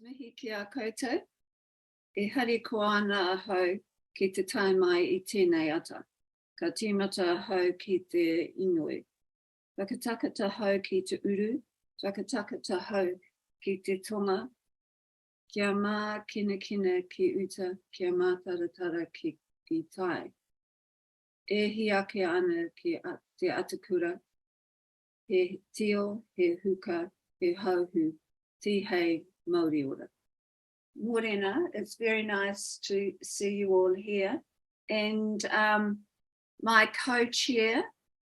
Mihi ki a koutou, e hari ko ana ahau ki te tai mai I tēnei ata. Ka tīmata ahau ki te inui. Whakatakata hau ki te uru, whakatakata hau ki te tonga, kia mā kina kina ki uta, kia mā taratara ki tai. E hi ake ana ki te atakura, he tio, he huka, he hauhu, ti hei Māori ora. Morena, it's very nice to see you all here. And my co-chair,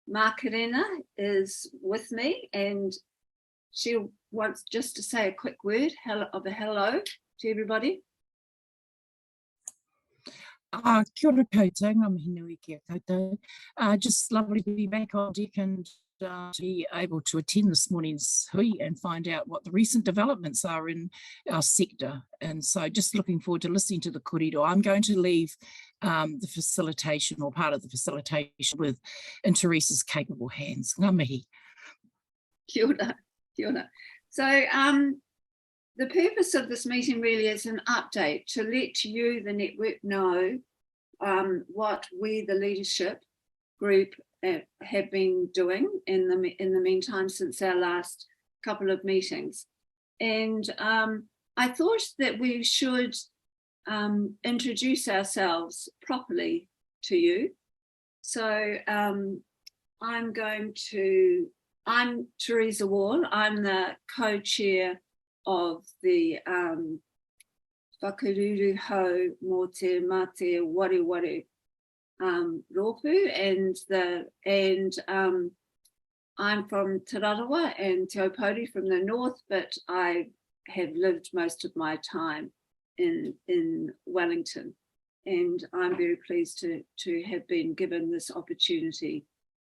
Makarena, is with me, and she wants just to say a quick word of a hello to everybody. Kia ora koutou, ngā mihi nui kia koutou. Just lovely to be back on deck and to be able to attend this morning's hui and find out what the recent developments are in our sector. And so just looking forward to listening to the kōrero. I'm going to leave the facilitation or part of the facilitation in Teresa's capable hands. Ngā mihi. Kia ora, kia ora. So the purpose of this meeting really is an update to let you, the network, know what we, the leadership group, have been doing in the meantime since our last couple of meetings. And I thought that we should introduce ourselves properly to you. So I'm Teresa Wall. I'm the co-chair of the Whakaruru Hau mō te mate Wareware rōpū, and I'm from Te Rarawa and Te Aupōuri from the north, but I have lived most of my time in Wellington, and I'm very pleased to have been given this opportunity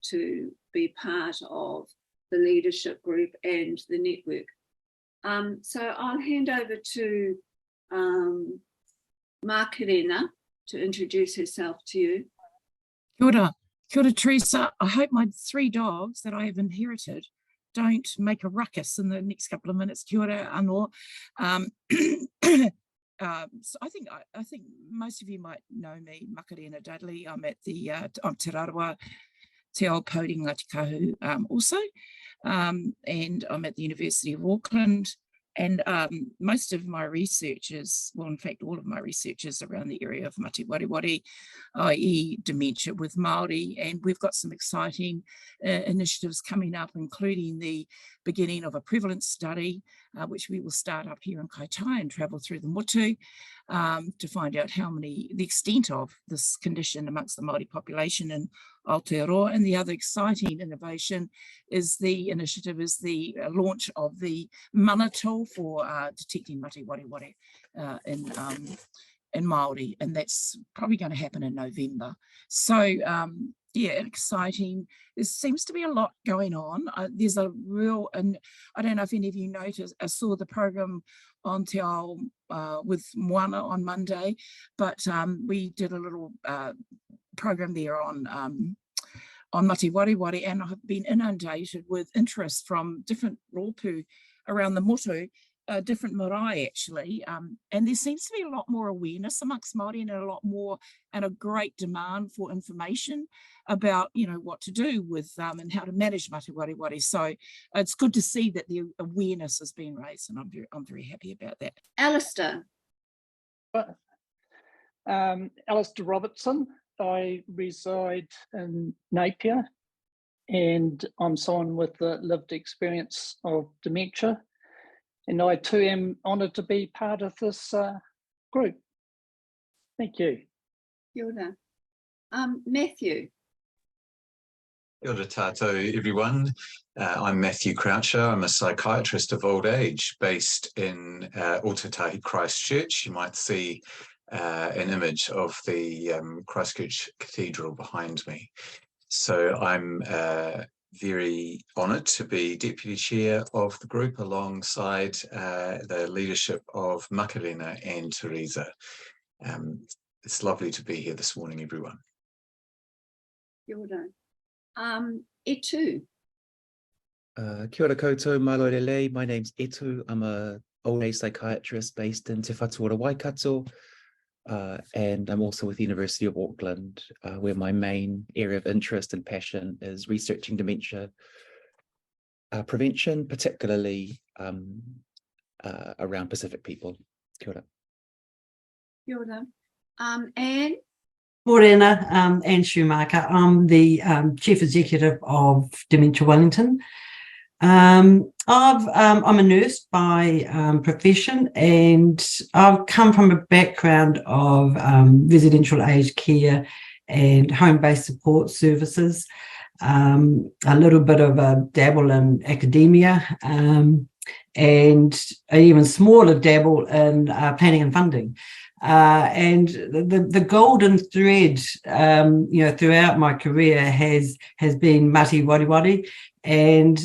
to be part of the leadership group and the network. So I'll hand over to Makarena to introduce herself to you. Kia ora Teresa. I hope my 3 dogs that I have inherited don't make a ruckus in the next couple of minutes. Kia ora anō. So I think most of you might know me, Makarena Dudley. I'm at the Te Rarawa, Te Aupōuri Ngāti Kahu also, and I'm at the University of Auckland. And most of my research is, well, in fact, all of my research is around the area of Mati Wareware, i.e. dementia with Māori. And we've got some exciting initiatives coming up, including the beginning of a prevalence study, which we will start up here in Kaitaia and travel through the motu to find out the extent of this condition amongst the Māori population in Aotearoa. And the other exciting innovation is the launch of the mana tool for detecting Mati Wareware in Māori, and that's probably going to happen in November. So yeah, exciting. There seems to be a lot going on. There's a real, and I don't know if any of you noticed, I saw the program on Te Ao with Moana on Monday, but we did a little program there on Mati Wareware, and I've been inundated with interest from different rōpū around the motu, different marae actually, and there seems to be a lot more awareness amongst Māori and a great demand for information about, you know, what to do with and how to manage Mati Wareware. So it's good to see that the awareness has been raised, and I'm very happy about that. Alistair. Alistair Robertson. I reside in Napier, and I'm someone with the lived experience of dementia. And I too am honoured to be part of this group. Thank you. Kia ora. Matthew. Kia ora tātou, everyone. I'm Matthew Croucher. I'm a psychiatrist of old age based in Ōtautahi, Christchurch. You might see an image of the Christchurch Cathedral behind me. So I'm very honoured to be Deputy Chair of the group alongside the leadership of Makarena and Teresa. It's lovely to be here this morning, everyone. Kia ora. Etu. Kia ora koutou, mai lorelei. My name's Etu. I'm a old age psychiatrist based in Te Whatuora, Waikato. And I'm also with the University of Auckland, where my main area of interest and passion is researching dementia prevention, particularly around Pacific people. Kia ora. Kia ora. Anne? Morena, Anne Schumacher. I'm the Chief Executive of Dementia Wellington. I'm a nurse by profession, and I've come from a background of residential aged care and home-based support services, a little bit of a dabble in academia, and an even smaller dabble in planning and funding. And the golden thread, throughout my career has been Mati Wariwari, and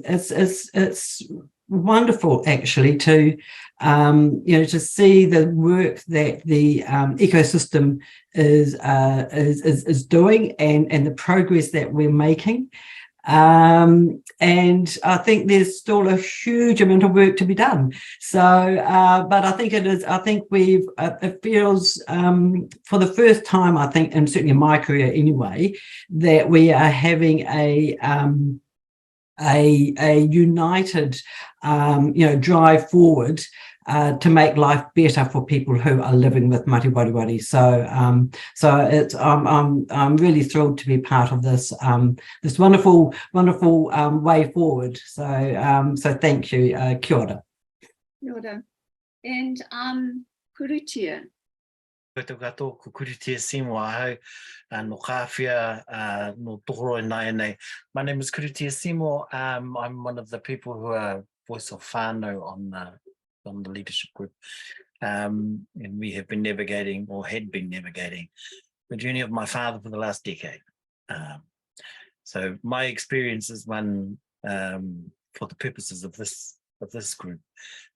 it's wonderful actually to to see the work that the ecosystem is doing and the progress that we're making. And I think there's still a huge amount of work to be done. So, but I think it feels for the first time, I think, and certainly in my career anyway, that we are having a united, drive forward to make life better for people who are living with Mati Wariwari. So, I'm really thrilled to be part of this this wonderful way forward. So, thank you, kia ora. Kia ora. And Kuritia. Koe kato ko kuritia simo ahau no kawhia no tokoro nei. My name is Kuritia Simo. I'm one of the people who are voice of whānau on the leadership group. And we have been navigating, or had been navigating, the journey of my father for the last decade. So my experience is one, for the purposes of this group,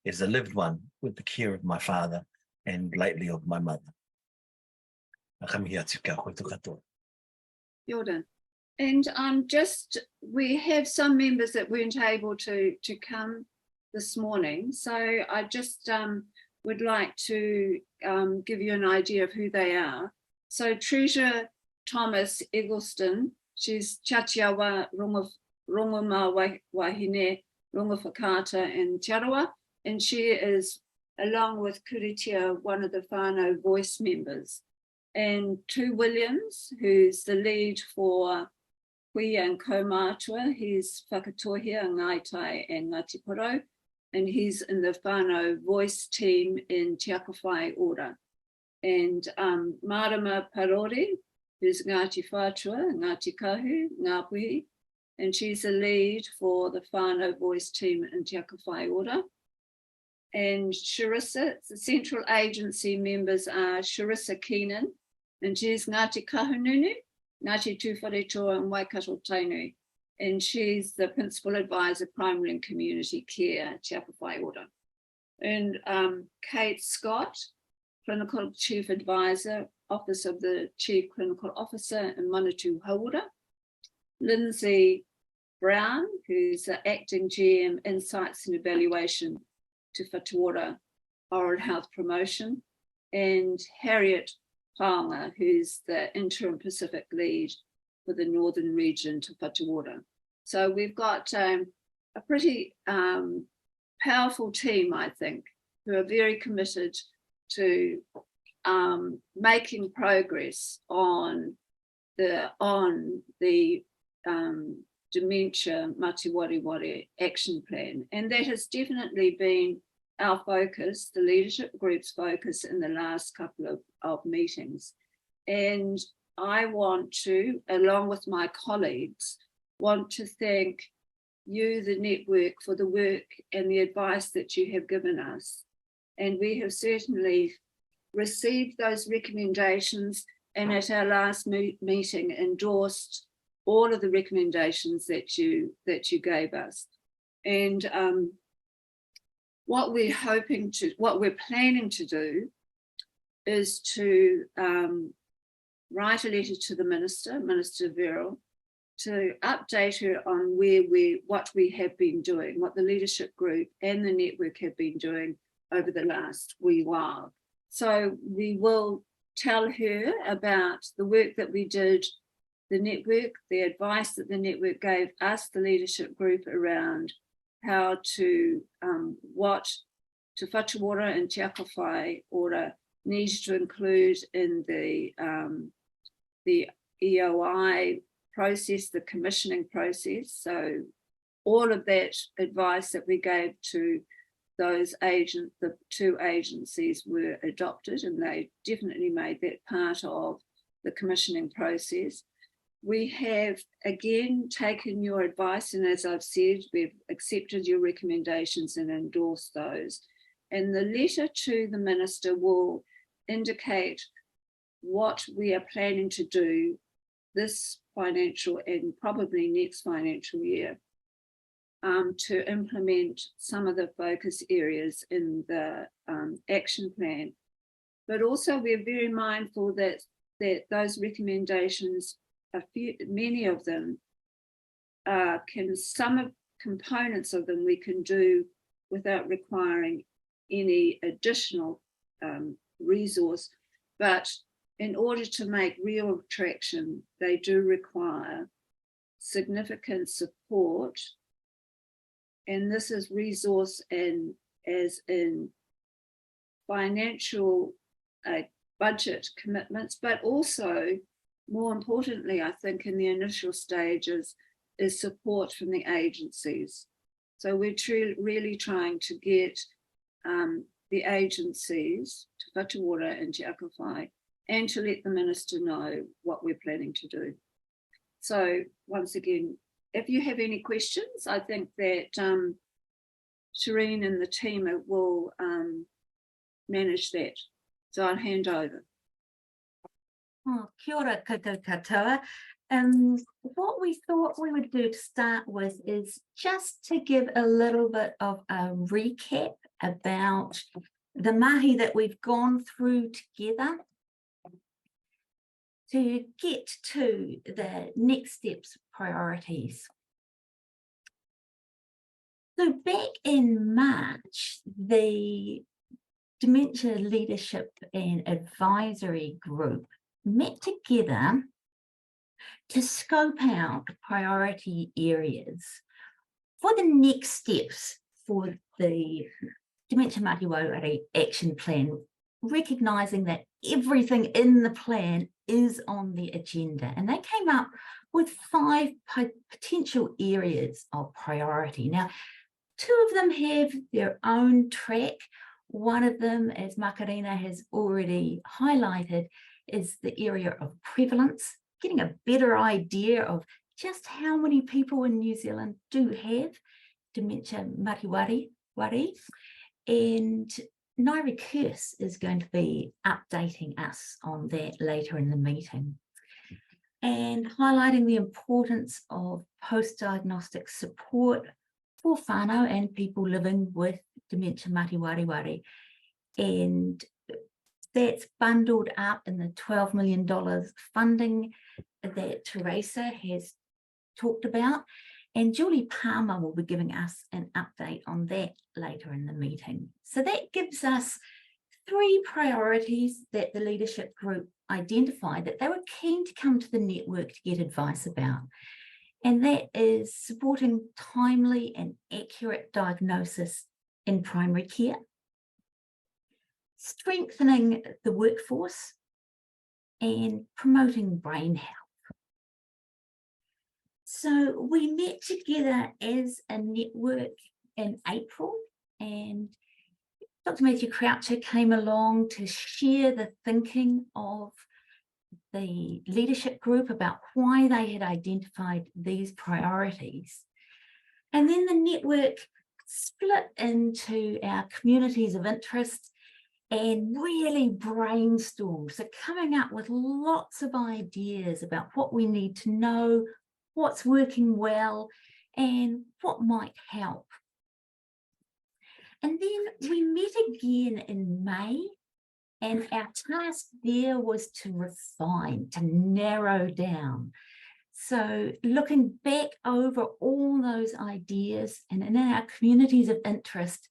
is a lived one with the care of my father and lately of my mother. Kia ora. And we have some members that weren't able to come this morning, so I just would like to give you an idea of who they are. So Treasure Thomas Eggleston, she's Chachiawa Rongoma Wahine, Ronga Whakata and Te Arawa, and she is, along with Kuritia, one of the whānau voice members. And Tu Williams, who's the lead for Hui and Kaumātua, he's whakatohia, Ngāi and Ngāti Porou, and he's in the whānau voice team in Te Akawhai Ora. And Marama Parori, who's Ngāti Whātua, Ngāti Kahu, Ngāpuhi, and she's the lead for the whānau voice team in Te Akawhai Ora. And Sharissa, the central agency members are Sharissa Keenan, and she's Ngāti Kahununu, Ngāti Tūwharetoa and Waikato Tainui, and she's the Principal Advisor, Primary and Community Care, Te Akawhai Ora. And Kate Scott, Clinical Chief Advisor, Office of the Chief Clinical Officer in Manatu Haura. Lindsay Brown, who's the Acting GM, Insights and Evaluation to Whatuora Oral Health Promotion, and Harriet Paonga, who's the Interim Pacific Lead for the Northern Region to Whatuora. So we've got a pretty powerful team, I think, who are very committed to making progress on the Dementia Mati Wariwari Action Plan. And that has definitely been our focus, the leadership group's focus in the last couple of meetings. And I want to, along with my colleagues, want to thank you, the network, for the work and the advice that you have given us. And we have certainly received those recommendations, and at our last meeting endorsed all of the recommendations that you gave us. And what we're planning to do is to write a letter to the Minister Verrill, to update her on what we have been doing, what the leadership group and the network have been doing over the last wee while. So we will tell her about the work that we did, the network, the advice that the network gave us, the leadership group, around how to, what Te Whatuora and Te Akawhai Ora needs to include in the EOI process, the commissioning process. So all of that advice that we gave to those the two agencies were adopted, and they definitely made that part of the commissioning process. We have again taken your advice, and as I've said, we've accepted your recommendations and endorsed those. And the letter to the Minister will indicate what we are planning to do this financial and probably next financial year to implement some of the focus areas in the action plan. But also we're very mindful that those recommendations, many of them, some components of them we can do without requiring any additional resource, but in order to make real traction, they do require significant support, and this is resource and as in financial budget commitments, but also more importantly, I think in the initial stages is support from the agencies. So we're really trying to get the agencies, Te Whatuora and Te Akawhai, and to let the Minister know what we're planning to do. So once again, if you have any questions, I think that Shireen and the team will manage that. So I'll hand over. Oh, kia ora koutou katoa. What we thought we would do to start with is just to give a little bit of a recap about the mahi that we've gone through together to get to the next steps priorities. So back in March, the Dementia Leadership and Advisory Group met together to scope out priority areas for the next steps for the Dementia Māti Wairere Action Plan, recognising that everything in the plan is on the agenda. And they came up with 5 potential areas of priority. Now, 2 of them have their own track. One of them, as Macarena has already highlighted, is the area of prevalence, getting a better idea of just how many people in New Zealand do have dementia Māti Wairere. And Nairi Kirse is going to be updating us on that later in the meeting, and highlighting the importance of post-diagnostic support for whānau and people living with dementia Māti Wairere. And that's bundled up in the $12 million funding that Teresa has talked about. And Julie Palmer will be giving us an update on that later in the meeting. So that gives us 3 priorities that the leadership group identified that they were keen to come to the network to get advice about. And that is supporting timely and accurate diagnosis in primary care, strengthening the workforce, and promoting brain health. So we met together as a network in April, and Dr. Matthew Croucher came along to share the thinking of the leadership group about why they had identified these priorities. And then the network split into our communities of interest and really brainstormed. So coming up with lots of ideas about what we need to know, what's working well, and what might help. And then we met again in May, and our task there was to refine, to narrow down So looking back over all those ideas and in our communities of interest,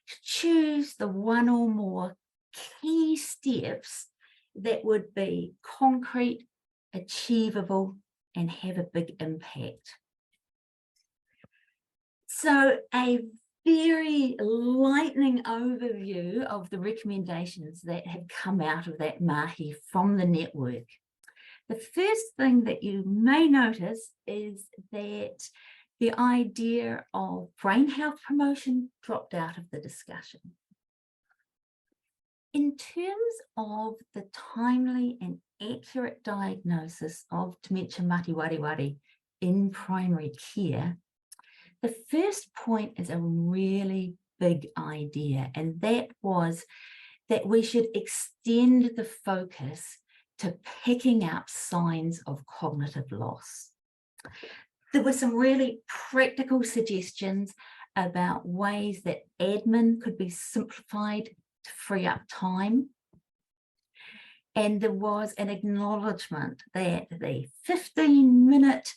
to choose the one or more key steps that would be concrete, achievable, and have a big impact. So a very lightning overview of the recommendations that have come out of that Mahi from the network. The first thing that you may notice is that the idea of brain health promotion dropped out of the discussion. In terms of the timely and accurate diagnosis of dementia mati wareware in primary care, the first point is a really big idea, and that was that we should extend the focus to picking up signs of cognitive loss. There were some really practical suggestions about ways that admin could be simplified to free up time. And there was an acknowledgement that the 15-minute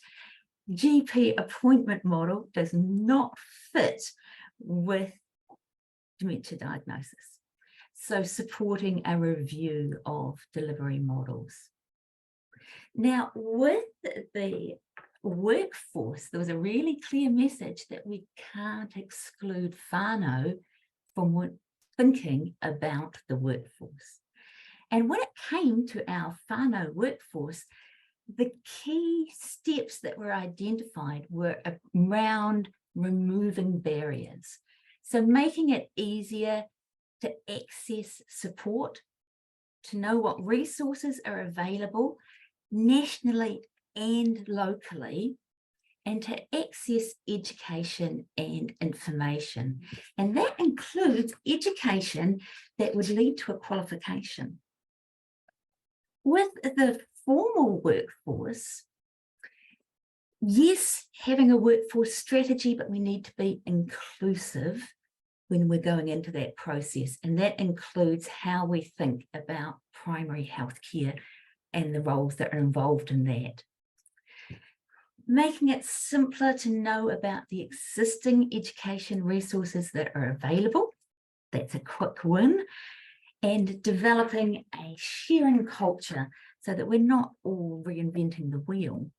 GP appointment model does not fit with dementia diagnosis. So supporting a review of delivery models. Now, with the workforce, there was a really clear message that we can't exclude whānau from thinking about the workforce. And when it came to our whānau workforce, the key steps that were identified were around removing barriers. So making it easier to access support, to know what resources are available nationally and locally, and to access education and information. And that includes education that would lead to a qualification. With the formal workforce, yes, having a workforce strategy, but we need to be inclusive when we're going into that process. And that includes how we think about primary health care and the roles that are involved in that. Making it simpler to know about the existing education resources that are available. That's a quick win. And developing a sharing culture so that we're not all reinventing the wheel.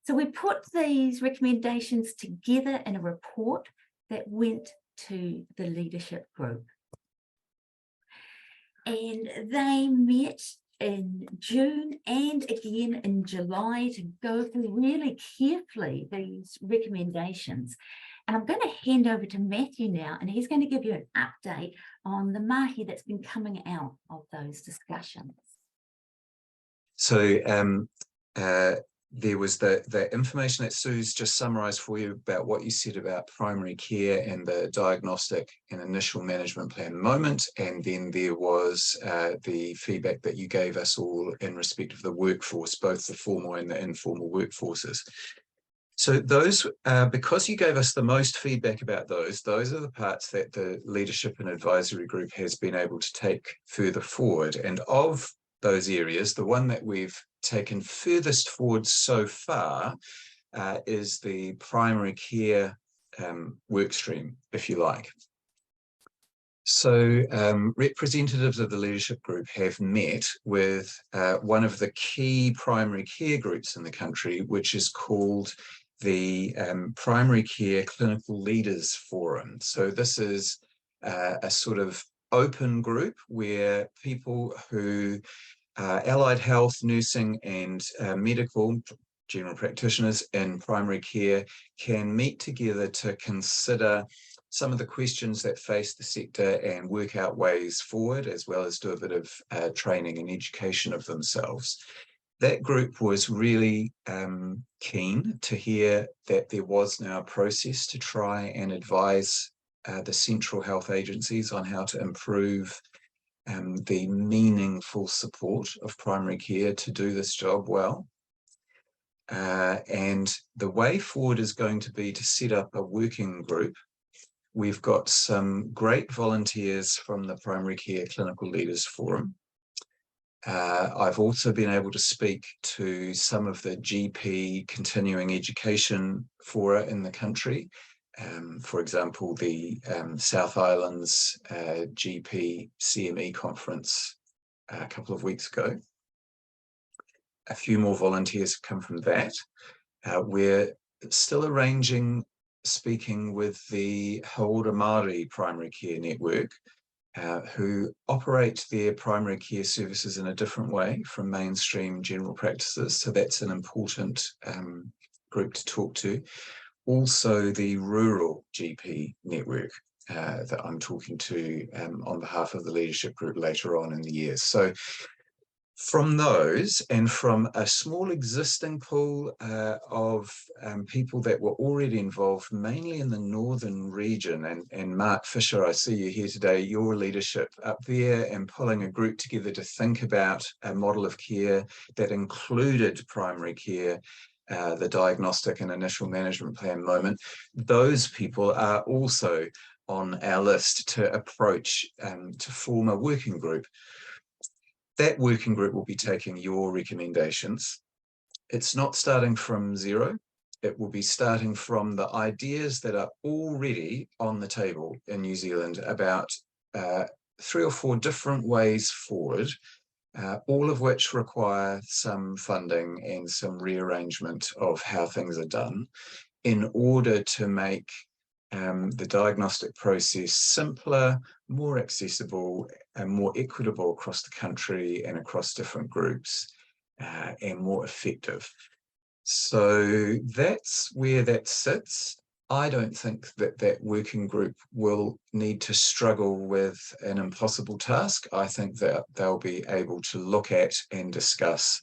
So we put these recommendations together in a report that went to the leadership group. And they met in June and again in July to go through really carefully these recommendations. And I'm going to hand over to Matthew now, and he's going to give you an update on the Mahi that's been coming out of those discussions. So there was the information that Sue's just summarised for you about what you said about primary care and the diagnostic and initial management plan moment. And then there was the feedback that you gave us all in respect of the workforce, both the formal and the informal workforces. So those, because you gave us the most feedback about those are the parts that the leadership and advisory group has been able to take further forward. And of those areas, the one that we've taken furthest forward so far is the primary care work stream, if you like. So representatives of the leadership group have met with one of the key primary care groups in the country, which is called the Primary Care Clinical Leaders Forum. So this is a sort of open group where people who are allied health, nursing and medical general practitioners in primary care can meet together to consider some of the questions that face the sector and work out ways forward, as well as do a bit of training and education of themselves. That group was really keen to hear that there was now a process to try and advise the central health agencies on how to improve the meaningful support of primary care to do this job well. And the way forward is going to be to set up a working group. We've got some great volunteers from the Primary Care Clinical Leaders Forum. I've also been able to speak to some of the GP continuing education fora in the country. For example, the South Islands GP CME conference a couple of weeks ago. A few more volunteers have come from that. We're still arranging speaking with the Haora Māori Primary Care Network, who operate their primary care services in a different way from mainstream general practices. So that's an important group to talk to. Also the rural GP network that I'm talking to on behalf of the leadership group later on in the year. So from those and from a small existing pool of people that were already involved, mainly in the northern region, and Mark Fisher, I see you here today, your leadership up there and pulling a group together to think about a model of care that included primary care, the diagnostic and initial management plan moment. Those people are also on our list to approach to form a working group. That working group will be taking your recommendations. It's not starting from zero. It will be starting from the ideas that are already on the table in New Zealand about 3 or 4 different ways forward, all of which require some funding and some rearrangement of how things are done in order to make the diagnostic process simpler, more accessible, and more equitable across the country and across different groups, and more effective. So that's where that sits. I don't think that that working group will need to struggle with an impossible task. I think that they'll be able to look at and discuss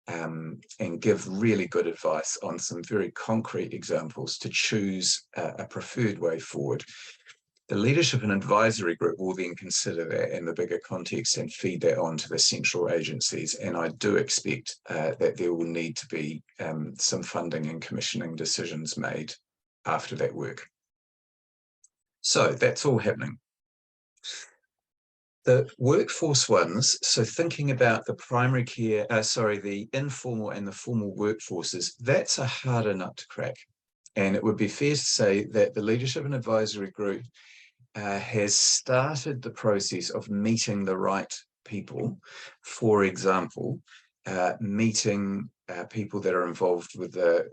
and give really good advice on some very concrete examples to choose a preferred way forward. The leadership and advisory group will then consider that in the bigger context and feed that on to the central agencies. And I do expect that there will need to be some funding and commissioning decisions made after that work. So that's all happening. The workforce ones, so thinking about the primary care, the informal and the formal workforces, that's a harder nut to crack. And it would be fair to say that the leadership and advisory group has started the process of meeting the right people. For example, meeting people that are involved with the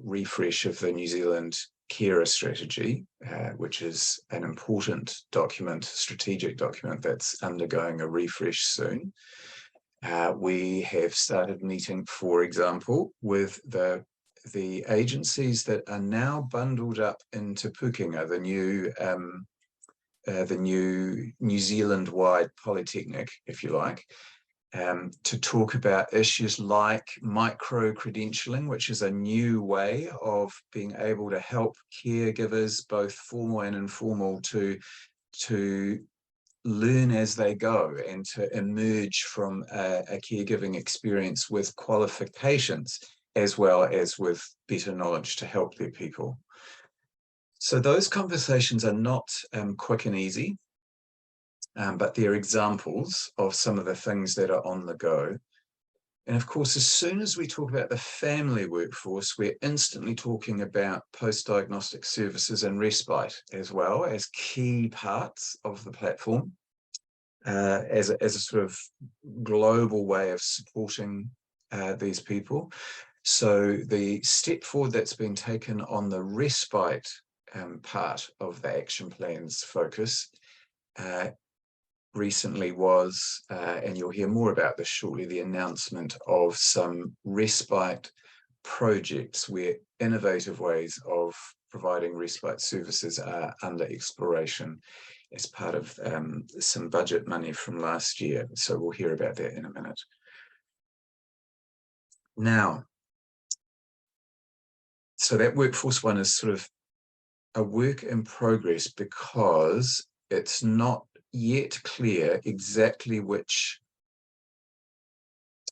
refresh of the New Zealand carer strategy, which is an important document, strategic document that's undergoing a refresh soon. We have started meeting, for example, with the agencies that are now bundled up into Pukenga, the new New Zealand-wide polytechnic, if you like, to talk about issues like micro-credentialing, which is a new way of being able to help caregivers, both formal and informal, to learn as they go and to emerge from a caregiving experience with qualifications as well as with better knowledge to help their people. So those conversations are not quick and easy. But they're examples of some of the things that are on the go. And of course, as soon as we talk about the family workforce, we're instantly talking about post-diagnostic services and respite as well as key parts of the platform, as a sort of global way of supporting these people. So the step forward that's been taken on the respite part of the action plan's focus recently was, and you'll hear more about this shortly, the announcement of some respite projects where innovative ways of providing respite services are under exploration as part of some budget money from last year. So we'll hear about that in a minute. Now, so that workforce one is sort of a work in progress because it's not yet clear exactly what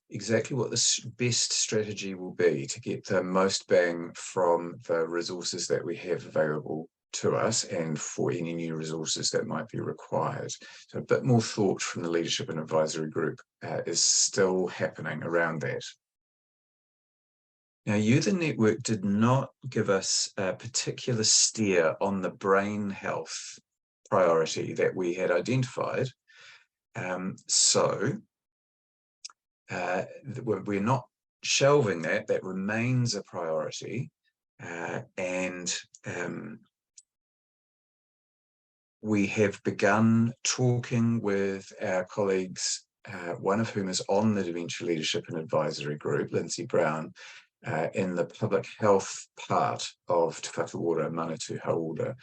the best strategy will be to get the most bang from the resources that we have available to us and for any new resources that might be required. So a bit more thought from the Leadership and Advisory Group is still happening around that. Now, You the Network did not give us a particular steer on the brain health priority that we had identified. So we're not shelving that. That remains a priority. We have begun talking with our colleagues, one of whom is on the Dementia Leadership and Advisory Group, Lindsay Brown, in the public health part of Te Whatuora Manatu Hauora,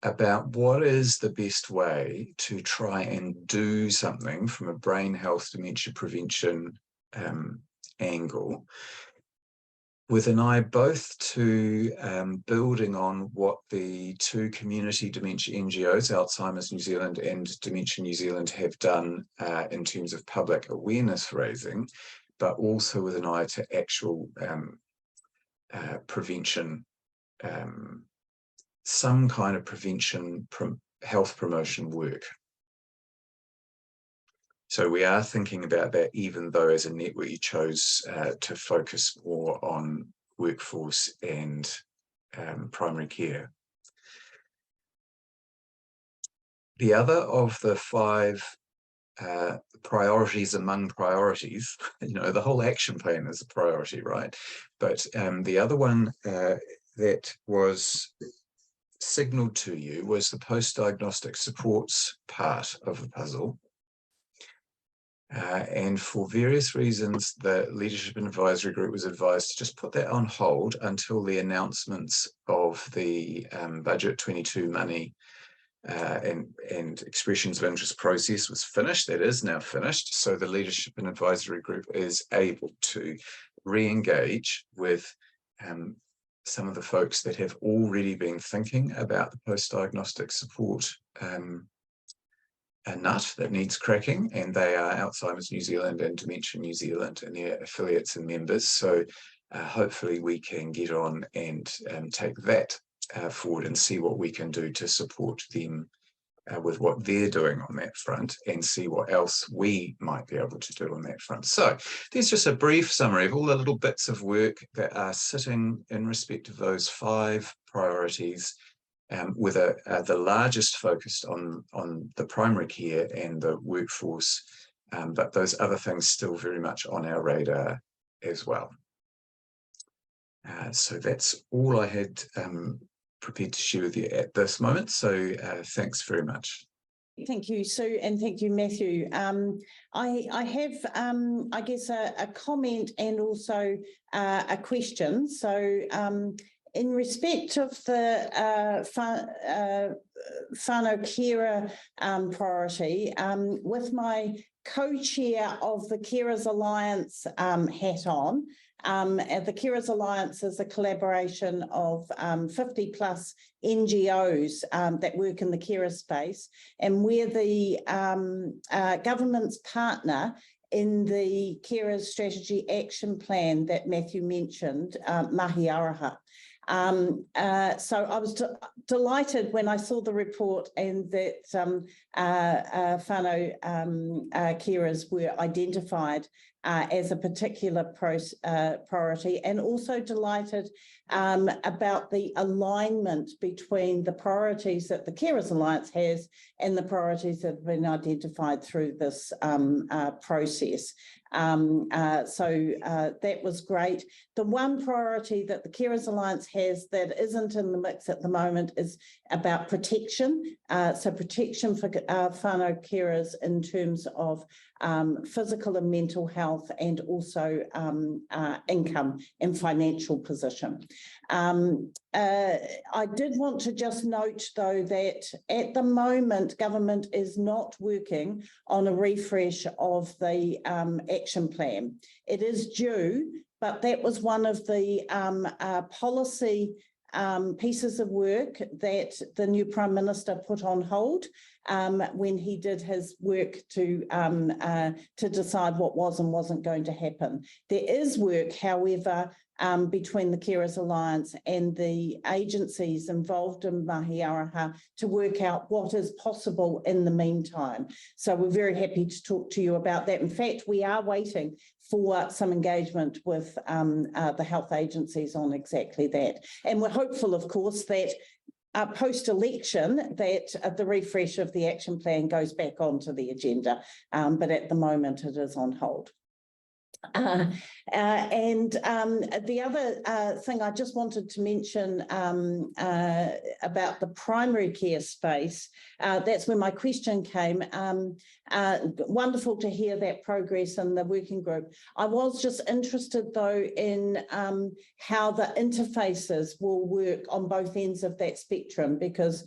about what is the best way to try and do something from a brain health dementia prevention angle, with an eye both to building on what the two community dementia NGOs, Alzheimer's New Zealand and Dementia New Zealand, have done in terms of public awareness raising, but also with an eye to actual prevention, some kind of prevention health promotion work. So we are thinking about that, even though as a network you chose to focus more on workforce and primary care. The other of the 5 priorities among priorities, the whole action plan is a priority, right? But the other one that was signaled to you was the post-diagnostic supports part of the puzzle. And for various reasons, the Leadership and Advisory Group was advised to just put that on hold until the announcements of the Budget 22 money and expressions of interest process was finished. That is now finished. So the Leadership and Advisory Group is able to re-engage with some of the folks that have already been thinking about the post-diagnostic support a nut that needs cracking, and they are Alzheimer's New Zealand and Dementia New Zealand and their affiliates and members. So hopefully we can get on and take that forward and see what we can do to support them with what they're doing on that front, and see what else we might be able to do on that front. So there's just a brief summary of all the little bits of work that are sitting in respect of those 5 priorities, with the largest focused on the primary care and the workforce, but those other things still very much on our radar as well. So that's all I had prepared to share with you at this moment. So thanks very much. Thank you, Sue, and thank you, Matthew. I have, I guess, a comment and also a question. So in respect of the whānau carer priority, with my co-chair of the Carers Alliance hat on, the Carers Alliance is a collaboration of 50 plus NGOs that work in the carer space, and we're the government's partner in the Carers Strategy Action Plan that Matthew mentioned, Mahi. So I was delighted when I saw the report and that whānau carers were identified as a particular priority, and also delighted about the alignment between the priorities that the Carers Alliance has and the priorities that have been identified through this process. So that was great. The one priority that the Carers Alliance has that isn't in the mix at the moment is about protection. So protection for whānau carers in terms of physical and mental health, and also income and financial position. I did want to just note, though, that at the moment government is not working on a refresh of the action plan. It is due, but that was one of the ppolicy pieces of work that the new Prime Minister put on hold when he did his work to decide what was and wasn't going to happen. There is work, however, between the Carers Alliance and the agencies involved in Mahi Araha to work out what is possible in the meantime. So we're very happy to talk to you about that. In fact, we are waiting for some engagement with the health agencies on exactly that. And we're hopeful, of course, that post-election that the refresh of the action plan goes back onto the agenda, but at the moment it is on hold. And the other thing I just wanted to mention about the primary care space, that's where my question came. Wonderful to hear that progress in the working group. I was just interested though in how the interfaces will work on both ends of that spectrum, because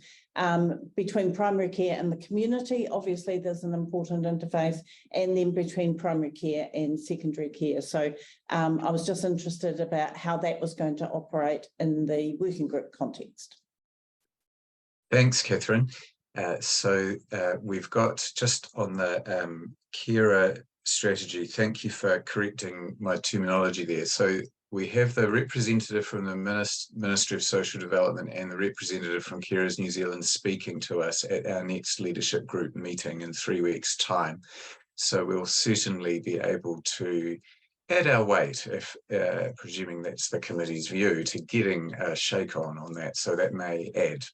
between primary care and the community, obviously there's an important interface, and then between primary care and secondary care. So I was just interested about how that was going to operate in the working group context. Thanks, Catherine. So we've got just on the carer strategy, thank you for correcting my terminology there. So we have the representative from the Ministry of Social Development and the representative from Carers New Zealand speaking to us at our next leadership group meeting in 3 weeks' time. So we'll certainly be able to add our weight, if presuming that's the committee's view, to getting a shake on that. So that may add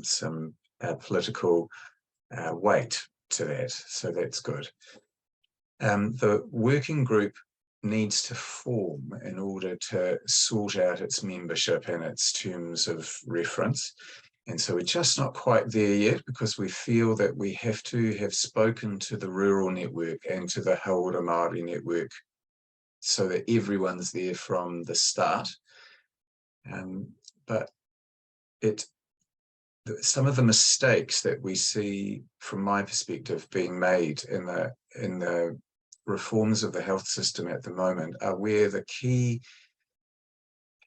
some political weight to that. So that's good. The working group needs to form in order to sort out its membership and its terms of reference. And so we're just not quite there yet, because we feel that we have to have spoken to the rural network and to the Hauora Māori network so that everyone's there from the start. But some of the mistakes that we see, from my perspective, being made in the reforms of the health system at the moment are where the key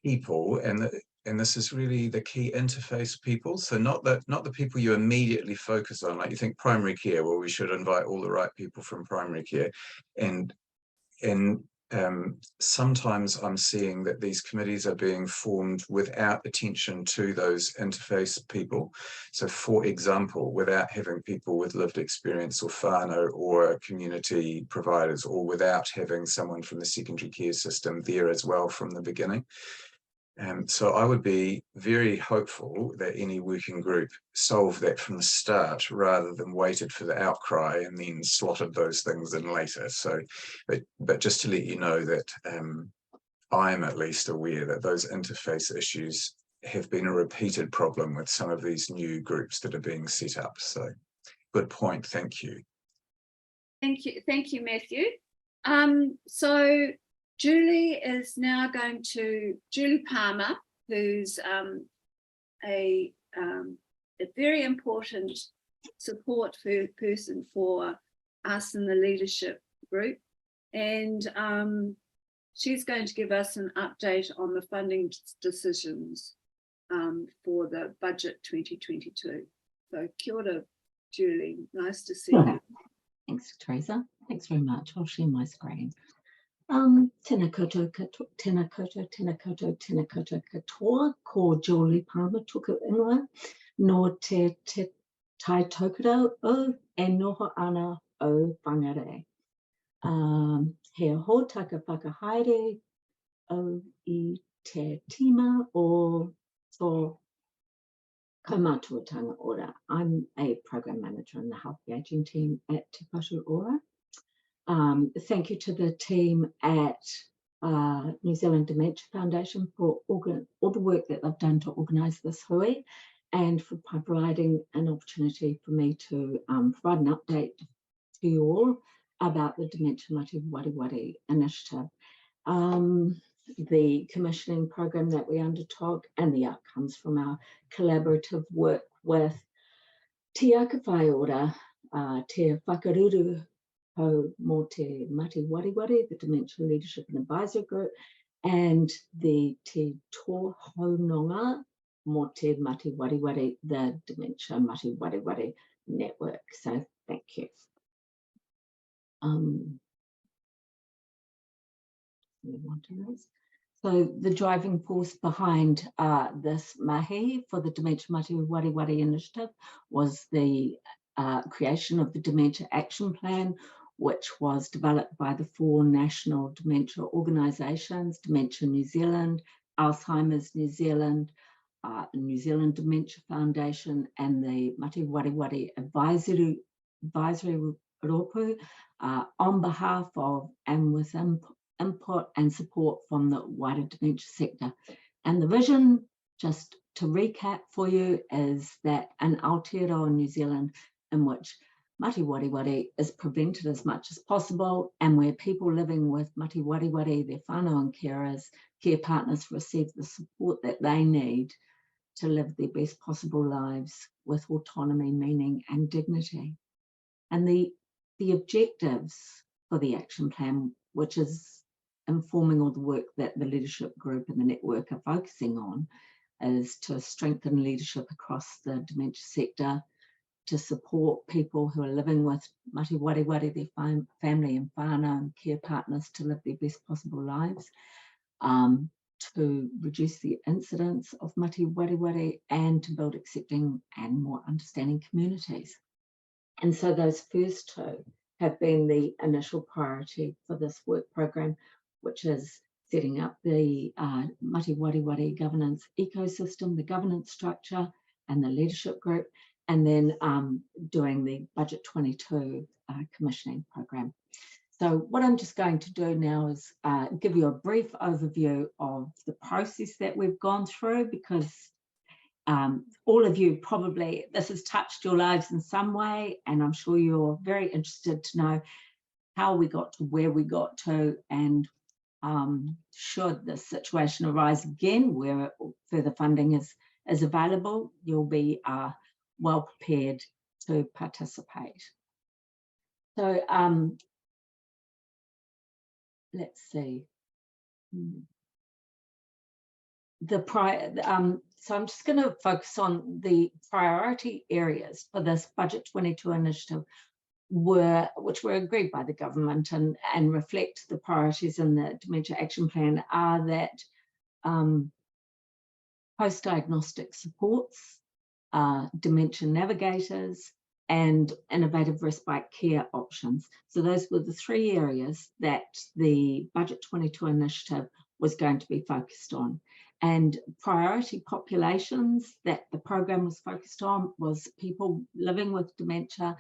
people, and this is really the key interface people, so not the people you immediately focus on, like you think primary care, well, we should invite all the right people from primary care, and sometimes I'm seeing that these committees are being formed without attention to those interface people. So for example, without having people with lived experience or whānau or community providers, or without having someone from the secondary care system there as well from the beginning. So I would be very hopeful that any working group solved that from the start, rather than waited for the outcry and then slotted those things in later. So, but just to let you know that I'm at least aware that those interface issues have been a repeated problem with some of these new groups that are being set up. So good point, thank you. Thank you, Matthew. So Julie is now going to, Julie Palmer, who's a very important support person for us in the leadership group. And she's going to give us an update on the funding decisions for the budget 2022. So kia ora, Julie, nice to see you. Thanks, Teresa. Thanks very much. I'll share my screen. Tēnā koutou katoa, ko Julie Palmer tuku ingoa, no te tai tokura o e noho ana o whangare. He hōtaka whakahaere o I te tima o so kaumātuatanga ora. I'm a program manager in the health engaging team at Te Whatu Ora. Thank you to the team at New Zealand Dementia Foundation for all the work that they've done to organise this hui, and for providing an opportunity for me to provide an update to you all about the Dementia Mati Wari initiative, the commissioning program that we undertook, and the outcomes from our collaborative work with Te Akawhai Ora, Te Whakaruru Mo Te Mati Wari, the Dementia Leadership and Advisory Group, and the Te Tōhononga Mo Te Mati Wari, the Dementia Mati Wari network. So thank you. Move on to this. So the driving force behind this mahi for the Dementia Mati Wareware initiative was the creation of the Dementia Action Plan, which was developed by the 4 national dementia organisations, Dementia New Zealand, Alzheimer's New Zealand, the New Zealand Dementia Foundation, and the Mati Wareware Advisory Ropu on behalf of and with input and support from the wider dementia sector. And the vision, just to recap for you, is that in Aotearoa New Zealand, in which Mati Wareware is prevented as much as possible, and where people living with Mati Wareware, their whānau and carers, care partners, receive the support that they need to live their best possible lives with autonomy, meaning and dignity. And the objectives for the action plan, which is informing all the work that the leadership group and the network are focusing on, is to strengthen leadership across the dementia sector, to support people who are living with Mati Wareware, their family and whānau and care partners to live their best possible lives, to reduce the incidence of Mati Wareware, and to build accepting and more understanding communities. And so those first 2 have been the initial priority for this work program, which is setting up the Mati Wareware governance ecosystem, the governance structure and the leadership group, and then doing the Budget 22 commissioning program. So what I'm just going to do now is give you a brief overview of the process that we've gone through, because all of you probably, this has touched your lives in some way, and I'm sure you're very interested to know how we got to where we got to, and should this situation arise again where further funding is available, you'll be well prepared to participate. So let's see. So I'm just going to focus on the priority areas for this Budget 22 initiative, which were agreed by the government and reflect the priorities in the Dementia Action Plan, are that post-diagnostic supports, dementia navigators, and innovative respite care options. So those were the 3 areas that the Budget 22 initiative was going to be focused on. And priority populations that the program was focused on was people living with dementia,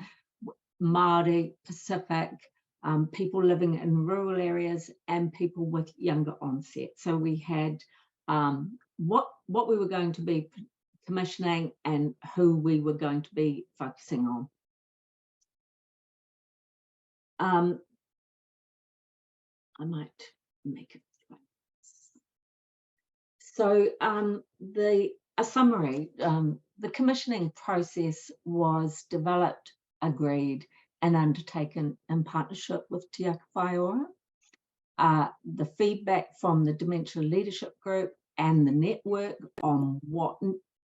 Māori, Pacific, people living in rural areas, and people with younger onset. So we had what we were going to be commissioning and who we were going to be focusing on. I might make it. So a summary, the commissioning process was developed, agreed, and undertaken in partnership with Te Aka Whaiora. The feedback from the Dementia Leadership Group and the network on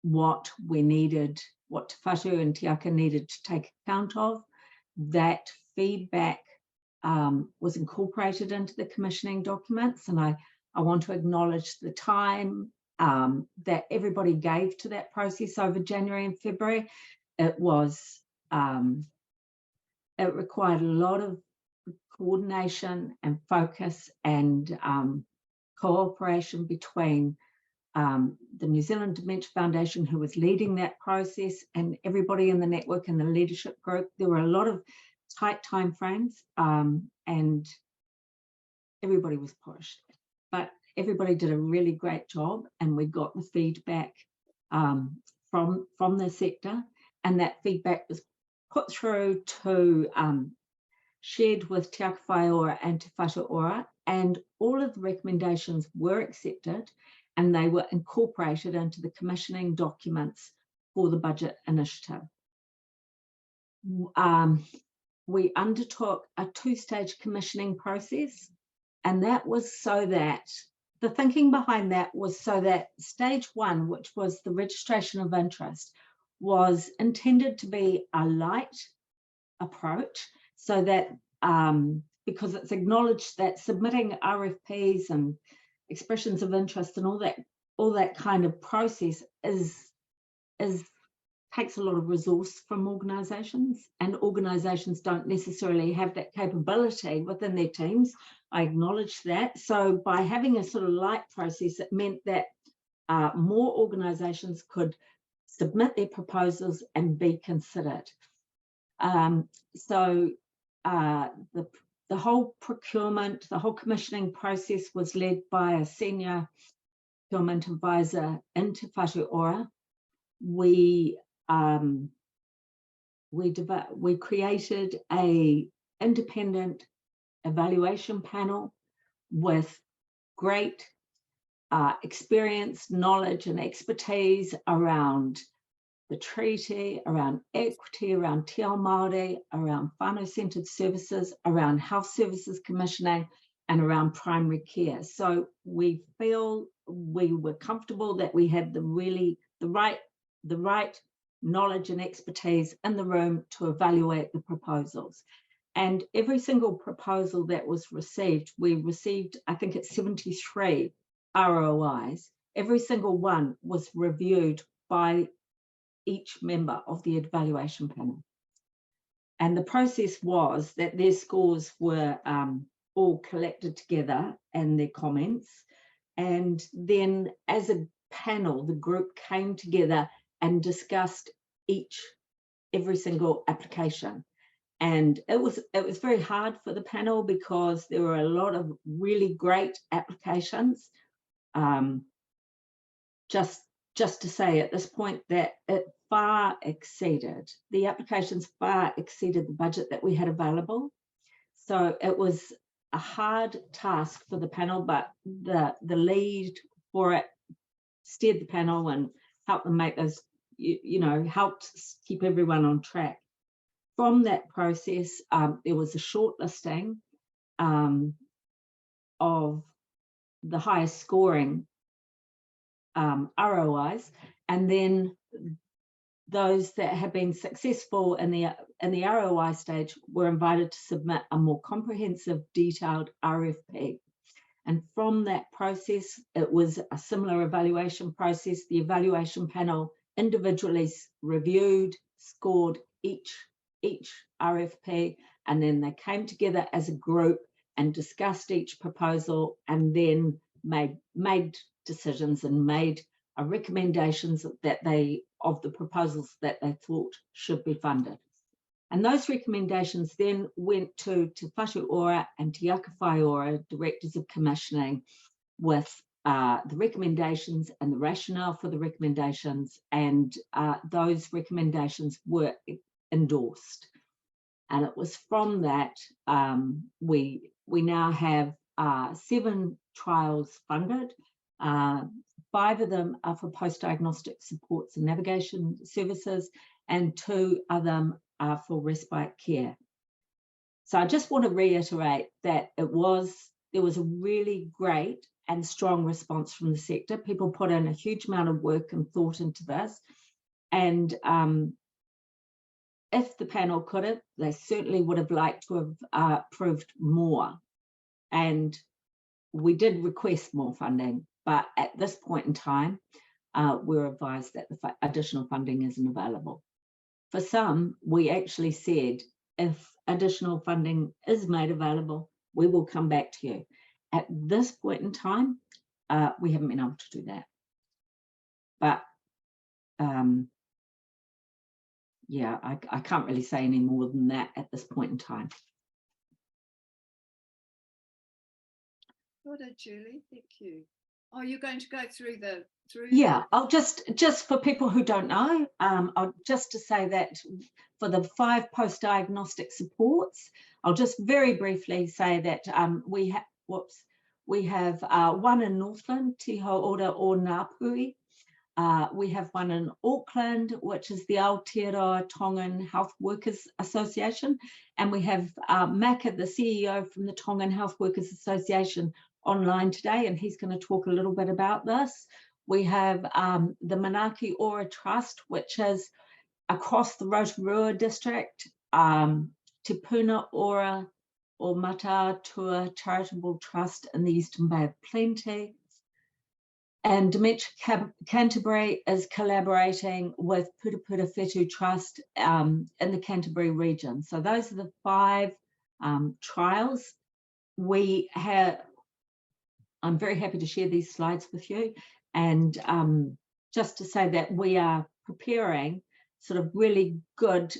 what we needed, what Te Whatu and Te Aka needed to take account of, that feedback was incorporated into the commissioning documents. And I want to acknowledge the time that everybody gave to that process over January and February. It was, it required a lot of coordination and focus and cooperation between the New Zealand Dementia Foundation, who was leading that process, and everybody in the network and the leadership group. There were a lot of tight time frames, and everybody was pushed, but everybody did a really great job, and we got the feedback from the sector, and that feedback was put through to shared with Te Aka Whaiora and Te Whatu Ora, and all of the recommendations were accepted, and they were incorporated into the commissioning documents for the budget initiative. We undertook a 2-stage commissioning process, and that was so that, the thinking behind that was so that stage 1, which was the registration of interest, was intended to be a light approach, so that because it's acknowledged that submitting RFPs and expressions of interest and all that kind of process takes a lot of resource from organisations, and organisations don't necessarily have that capability within their teams. I acknowledge that. So by having a sort of light process, it meant that more organisations could submit their proposals and be considered. So the whole procurement, the whole commissioning process was led by a senior procurement advisor in Te Whatu Ora. We created a independent evaluation panel with great experience, knowledge and expertise around the treaty, around equity, around Te Ao Māori, around whānau-centred services, around health services commissioning, and around primary care. So we feel we were comfortable that we had the right knowledge and expertise in the room to evaluate the proposals. And every single proposal that was received, we received, I think it's 73 ROIs. Every single one was reviewed by each member of the evaluation panel. And the process was that their scores were all collected together and their comments. And then as a panel, the group came together and discussed every single application. And it was very hard for the panel because there were a lot of really great applications. Just to say at this point that the applications far exceeded the budget that we had available. So it was a hard task for the panel, but the lead for it steered the panel and helped them make those, helped keep everyone on track. From that process, there was a shortlisting of the highest scoring ROIs, and then those that have been successful in the ROI stage were invited to submit a more comprehensive, detailed RFP. And from that process, it was a similar evaluation process. The evaluation panel individually reviewed, scored each RFP, and then they came together as a group and discussed each proposal, and then made decisions and made recommendations of the proposals that they thought should be funded. And those recommendations then went to Te Whatu Ora and Te Akawhai Ora directors of commissioning with the recommendations and the rationale for the recommendations, and those recommendations were endorsed. And it was from that we now have 7 trials funded. 5 of them are for post-diagnostic supports and navigation services, and 2 of them are for respite care. So I just want to reiterate that there was a really great and strong response from the sector. People put in a huge amount of work and thought into this. And if the panel could have, they certainly would have liked to have approved more. And we did request more funding, but at this point in time, we're advised that the additional funding isn't available. For some, we actually said, if additional funding is made available, we will come back to you. At this point in time, we haven't been able to do that. But yeah, I can't really say any more than that at this point in time. What a Julie, thank you. Oh, you're going to go through Yeah, I'll just for people who don't know, just to say that for the 5 post-diagnostic supports, I'll just very briefly say that we have 1 in Northland, Te Hauora o Ngāpuhi. We have 1 in Auckland, which is the Aotearoa Tongan Health Workers Association, and we have Maka, the CEO from the Tongan Health Workers Association, online today, and he's going to talk a little bit about this. We have the Manaki Ora Trust, which is across the Rotorua district, Te Puna Ora o Matatua Charitable Trust in the Eastern Bay of Plenty. And Dementia Canterbury is collaborating with Purupura Whetū Trust in the Canterbury region. So those are the 5 trials. I'm very happy to share these slides with you. And just to say that we are preparing sort of really good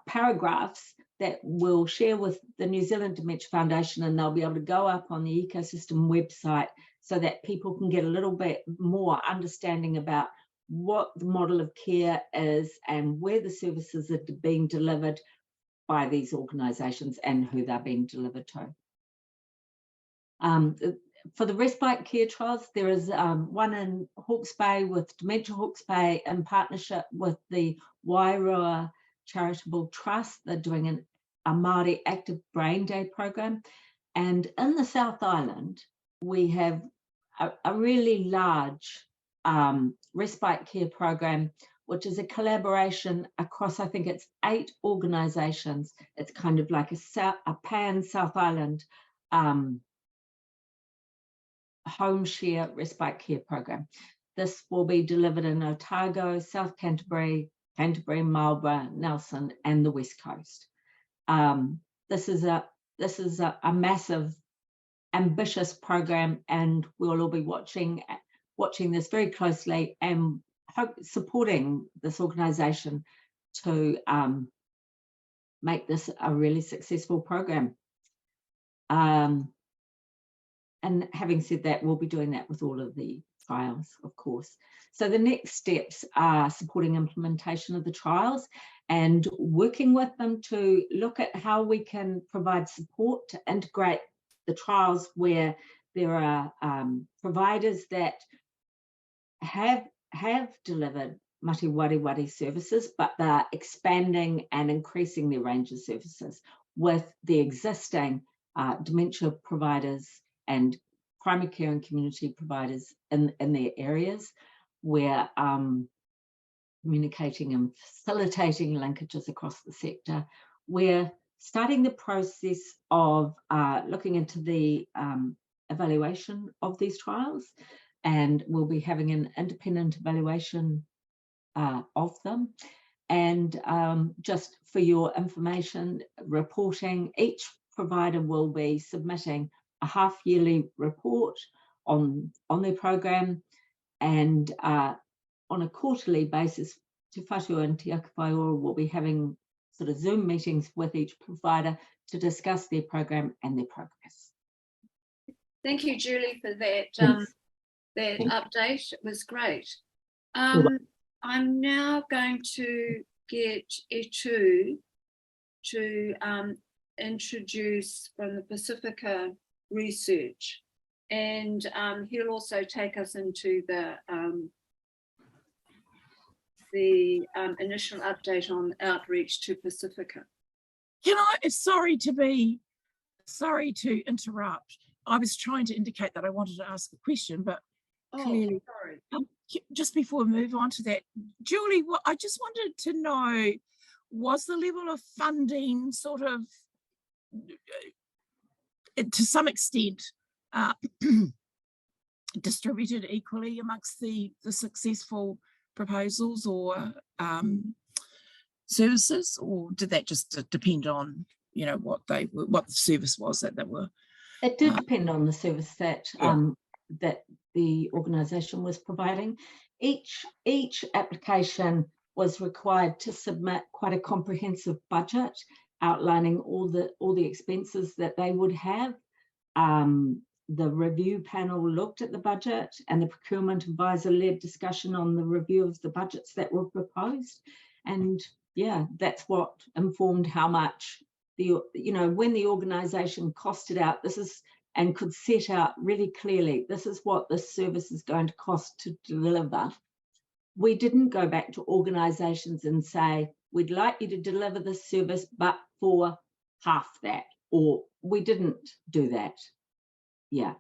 paragraphs that we'll share with the New Zealand Dementia Foundation, and they'll be able to go up on the ecosystem website so that people can get a little bit more understanding about what the model of care is and where the services are being delivered by these organisations and who they're being delivered to. For the respite care trials, there is one in Hawke's Bay with Dementia Hawke's Bay in partnership with the Wareware Charitable Trust. They're doing a Māori Active Brain Day program. And in the South Island, we have a really large respite care program, which is a collaboration across, I think it's 8 organisations. It's kind of like a pan-South Island home share respite care program. This will be delivered in Otago, South Canterbury, Marlborough, Nelson, and the West Coast. This is a massive, ambitious program, and we'll all be watching this very closely and supporting this organisation to make this a really successful program. And having said that, we'll be doing that with all of the trials, of course. So the next steps are supporting implementation of the trials and working with them to look at how we can provide support to integrate the trials where there are providers that have delivered mate wari services, but they're expanding and increasing their range of services with the existing dementia providers and primary care and community providers in their areas, where communicating and facilitating linkages across the sector. We're starting the process of looking into the evaluation of these trials, and we'll be having an independent evaluation of them. And just for your information, reporting, each provider will be submitting a half-yearly report on their program, and on a quarterly basis, Te Whatu and Te Akawhaiora will be having sort of Zoom meetings with each provider to discuss their program and their progress. Thank you, Julie, for that update. It was great. I'm now going to get Etu to introduce from the Pacifica research, and he'll also take us into the initial update on outreach to Pacifica. Sorry to interrupt. I was trying to indicate that I wanted to ask a question, but clearly, sorry. Just before we move on to that, Julie, I just wanted to know, was the level of funding sort of to some extent distributed equally amongst the successful proposals or services, or did that just depend on what the service was that they were? It did depend on the service that that the organisation was providing. Each application was required to submit quite a comprehensive budget outlining all the expenses that they would have. The review panel looked at the budget, and the procurement advisor led discussion on the review of the budgets that were proposed. And yeah, that's what informed how much when the organisation costed out, and could set out really clearly, this is what this service is going to cost to deliver. We didn't go back to organisations and say, we'd like you to deliver this service, but for half that, or we didn't do that. Yeah,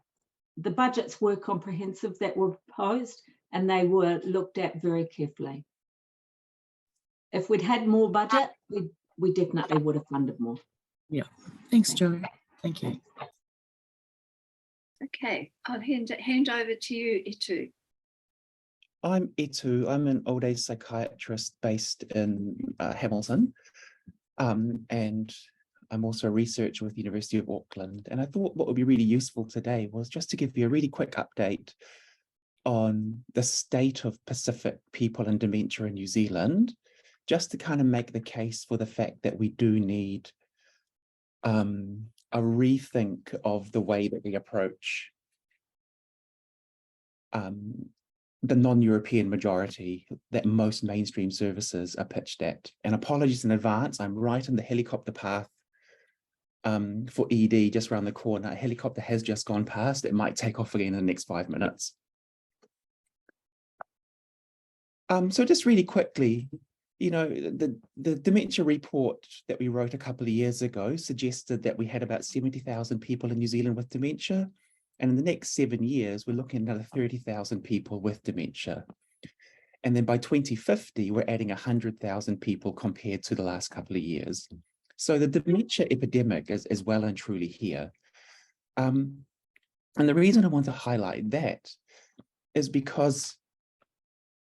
the budgets were comprehensive that were proposed, and they were looked at very carefully. if we'd had more budget, we definitely would have funded more. Yeah, thanks, Joe. Thank you. Okay, I'll hand over to you, Itu. I'm Itu. I'm an old age psychiatrist based in Hamilton, and I'm also a researcher with the University of Auckland. And I thought what would be really useful today was just to give you a really quick update on the state of Pacific people and dementia in New Zealand, just to kind of make the case for the fact that we do need a rethink of the way that we approach the non-European majority that most mainstream services are pitched at. And apologies in advance, I'm right in the helicopter path for ED just around the corner. A helicopter has just gone past. It might take off again in the next 5 minutes. So just really quickly, you know, the dementia report that we wrote a couple of years ago suggested that we had about 70,000 people in New Zealand with dementia. And in the next 7 years, we're looking at another 30,000 people with dementia. And then by 2050, we're adding 100,000 people compared to the last couple of years. So the dementia epidemic is well and truly here. And the reason I want to highlight that is because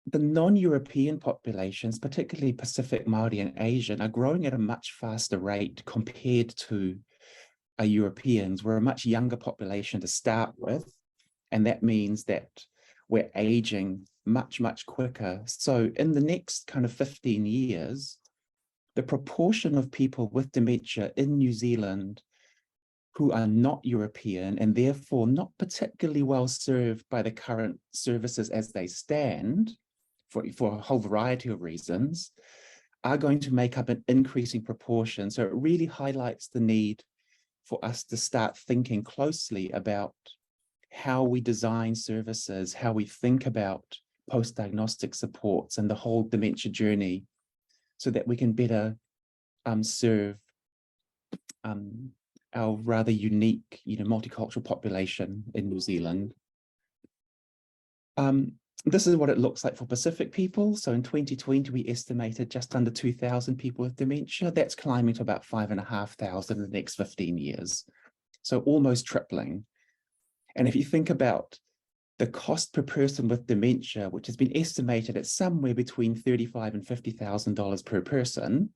the non-European populations, particularly Pacific, Māori, and Asian, are growing at a much faster rate compared to Europeans. We're a much younger population to start with, and that means that we're aging much, much quicker. So in the next kind of 15 years, the proportion of people with dementia in New Zealand who are not European and therefore not particularly well served by the current services as they stand, for a whole variety of reasons, are going to make up an increasing proportion. So it really highlights the need for us to start thinking closely about how we design services, how we think about post-diagnostic supports and the whole dementia journey, so that we can better serve our rather unique, multicultural population in New Zealand. This is what it looks like for Pacific people. So in 2020, we estimated just under 2,000 people with dementia. That's climbing to about 5,500 in the next 15 years. So almost tripling. And if you think about the cost per person with dementia, which has been estimated at somewhere between $35,000 and $50,000 per person,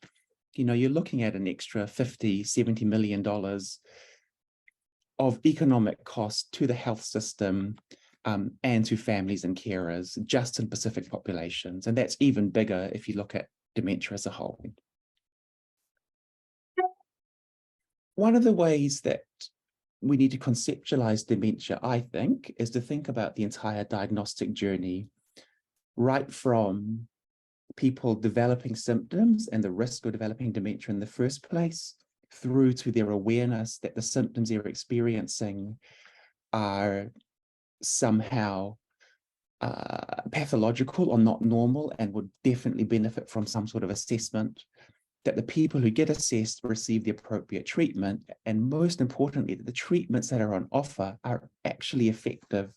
you're looking at an extra $50, $70 million of economic cost to the health system, and to families and carers just in Pacific populations. And that's even bigger if you look at dementia as a whole. One of the ways that we need to conceptualize dementia, I think, is to think about the entire diagnostic journey, right from people developing symptoms and the risk of developing dementia in the first place, through to their awareness that the symptoms they're experiencing are somehow pathological or not normal and would definitely benefit from some sort of assessment, that the people who get assessed receive the appropriate treatment, and most importantly, that the treatments that are on offer are actually effective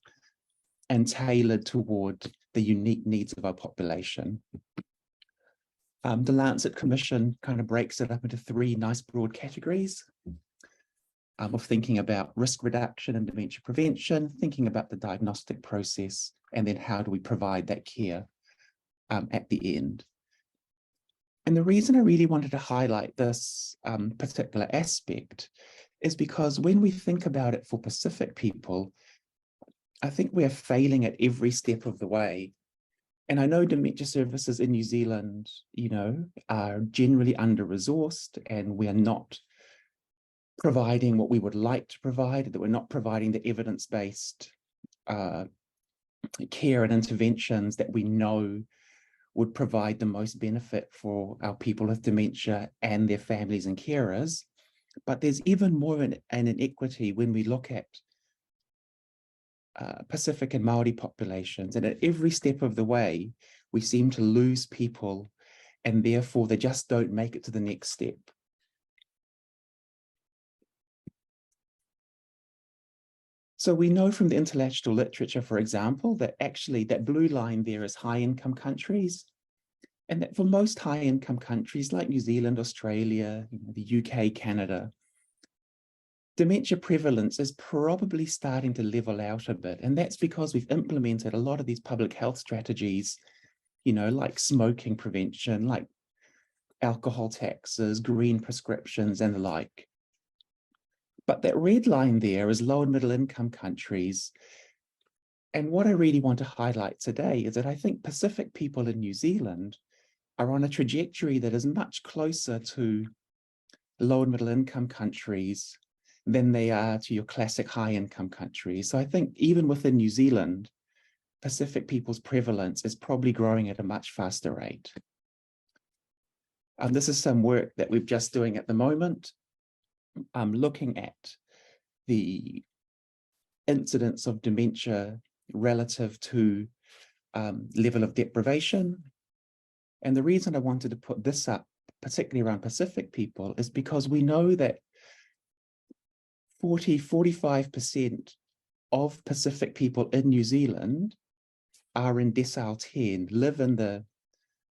and tailored toward the unique needs of our population. The Lancet Commission kind of breaks it up into 3 nice broad categories of thinking about risk reduction and dementia prevention, thinking about the diagnostic process, and then how do we provide that care at the end. And the reason I really wanted to highlight this particular aspect is because when we think about it for Pacific people, I think we are failing at every step of the way. And I know dementia services in New Zealand, are generally under-resourced, and we are not providing what we would like to provide, that we're not providing the evidence-based care and interventions that we know would provide the most benefit for our people with dementia and their families and carers. But there's even more an inequity when we look at Pacific and Māori populations, and at every step of the way, we seem to lose people, and therefore they just don't make it to the next step. So we know from the international literature, for example, that actually that blue line there is high income countries, And that for most high-income countries like New Zealand, Australia, the UK, Canada, dementia prevalence is probably starting to level out a bit. And that's because we've implemented a lot of these public health strategies, like smoking prevention, like alcohol taxes, green prescriptions, and the like. But that red line there is low and middle income countries. And what I really want to highlight today is that I think Pacific people in New Zealand are on a trajectory that is much closer to low and middle income countries than they are to your classic high income countries. So I think even within New Zealand, Pacific people's prevalence is probably growing at a much faster rate. This is some work that we're just doing at the moment, looking at the incidence of dementia relative to level of deprivation. And the reason I wanted to put this up, particularly around Pacific people, is because we know that 45% of Pacific people in New Zealand are in decile 10, live in the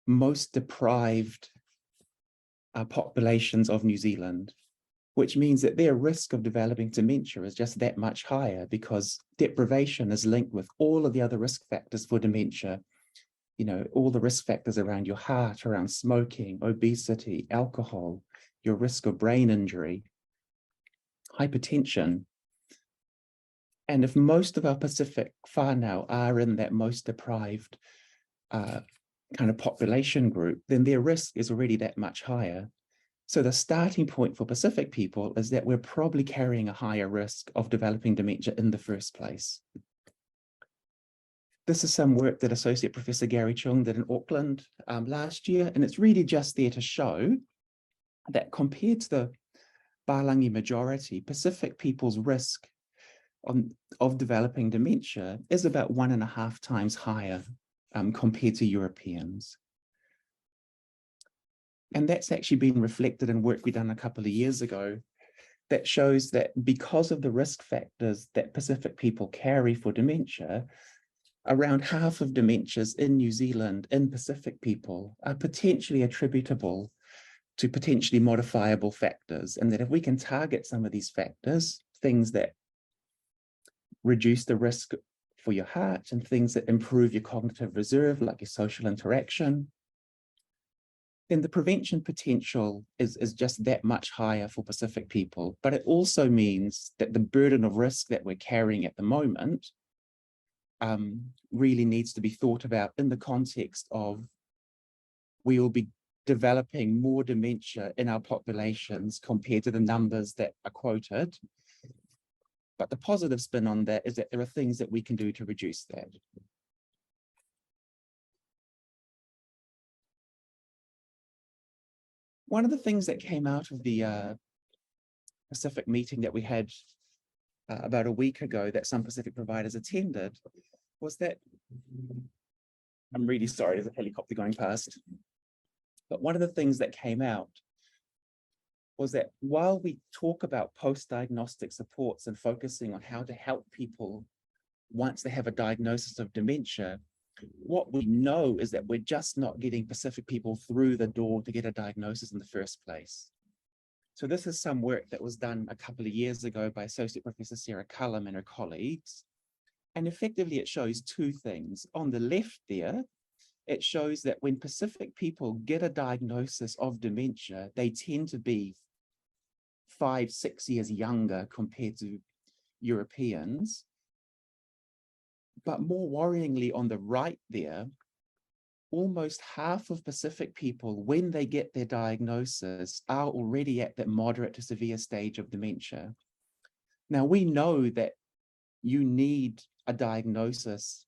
most deprived populations of New Zealand, which means that their risk of developing dementia is just that much higher because deprivation is linked with all of the other risk factors for dementia. All the risk factors around your heart, around smoking, obesity, alcohol, your risk of brain injury, hypertension. And if most of our Pacific whānau are in that most deprived kind of population group, then their risk is already that much higher. So the starting point for Pacific people is that we're probably carrying a higher risk of developing dementia in the first place. This is some work that Associate Professor Gary Chung did in Auckland last year, and it's really just there to show that compared to the Palangi majority, Pacific people's risk of developing dementia is about 1.5 times higher compared to Europeans. And that's actually been reflected in work we done a couple of years ago that shows that because of the risk factors that Pacific people carry for dementia, around half of dementias in New Zealand in Pacific people are potentially attributable to potentially modifiable factors. And that if we can target some of these factors, things that reduce the risk for your heart and things that improve your cognitive reserve, like your social interaction, then the prevention potential is just that much higher for Pacific people. But it also means that the burden of risk that we're carrying at the moment really needs to be thought about in the context of we will be developing more dementia in our populations compared to the numbers that are quoted. But the positive spin on that is that there are things that we can do to reduce that. One of the things that came out of the Pacific meeting that we had about a week ago that some Pacific providers attended was that, I'm really sorry, there's a helicopter going past. But one of the things that came out was that while we talk about post-diagnostic supports and focusing on how to help people once they have a diagnosis of dementia, what we know is that we're just not getting Pacific people through the door to get a diagnosis in the first place. So this is some work that was done a couple of years ago by Associate Professor Sarah Cullum and her colleagues. And effectively, it shows two things. On the left there, it shows that when Pacific people get a diagnosis of dementia, they tend to be 5-6 years younger compared to Europeans. But more worryingly, on the right there, almost half of Pacific people, when they get their diagnosis, are already at that moderate to severe stage of dementia. Now, we know that you need a diagnosis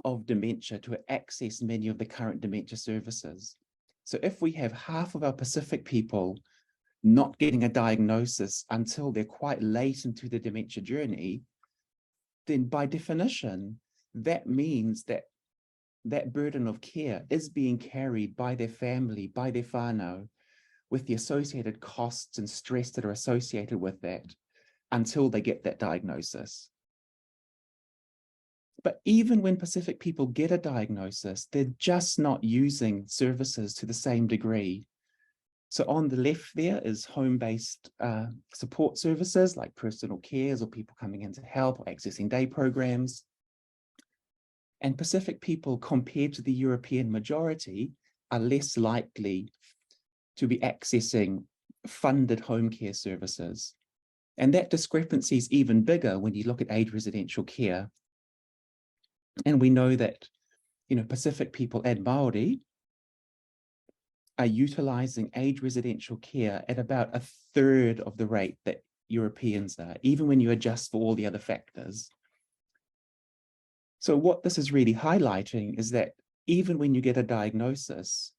of dementia to access many of the current dementia services. So if we have half of our Pacific people not getting a diagnosis until they're quite late into the dementia journey, then by definition, that means that that burden of care is being carried by their family, by their whānau, with the associated costs and stress that are associated with that until they get that diagnosis. But even when Pacific people get a diagnosis, they're just not using services to the same degree. So on the left there is home-based support services like personal cares or people coming in to help or accessing day programs. And Pacific people, compared to the European majority, are less likely to be accessing funded home care services. And that discrepancy is even bigger when you look at aged residential care. And we know that, Pacific people and Māori are utilising aged residential care at about 1/3 of the rate that Europeans are, even when you adjust for all the other factors. So what this is really highlighting is that even when you get a diagnosis,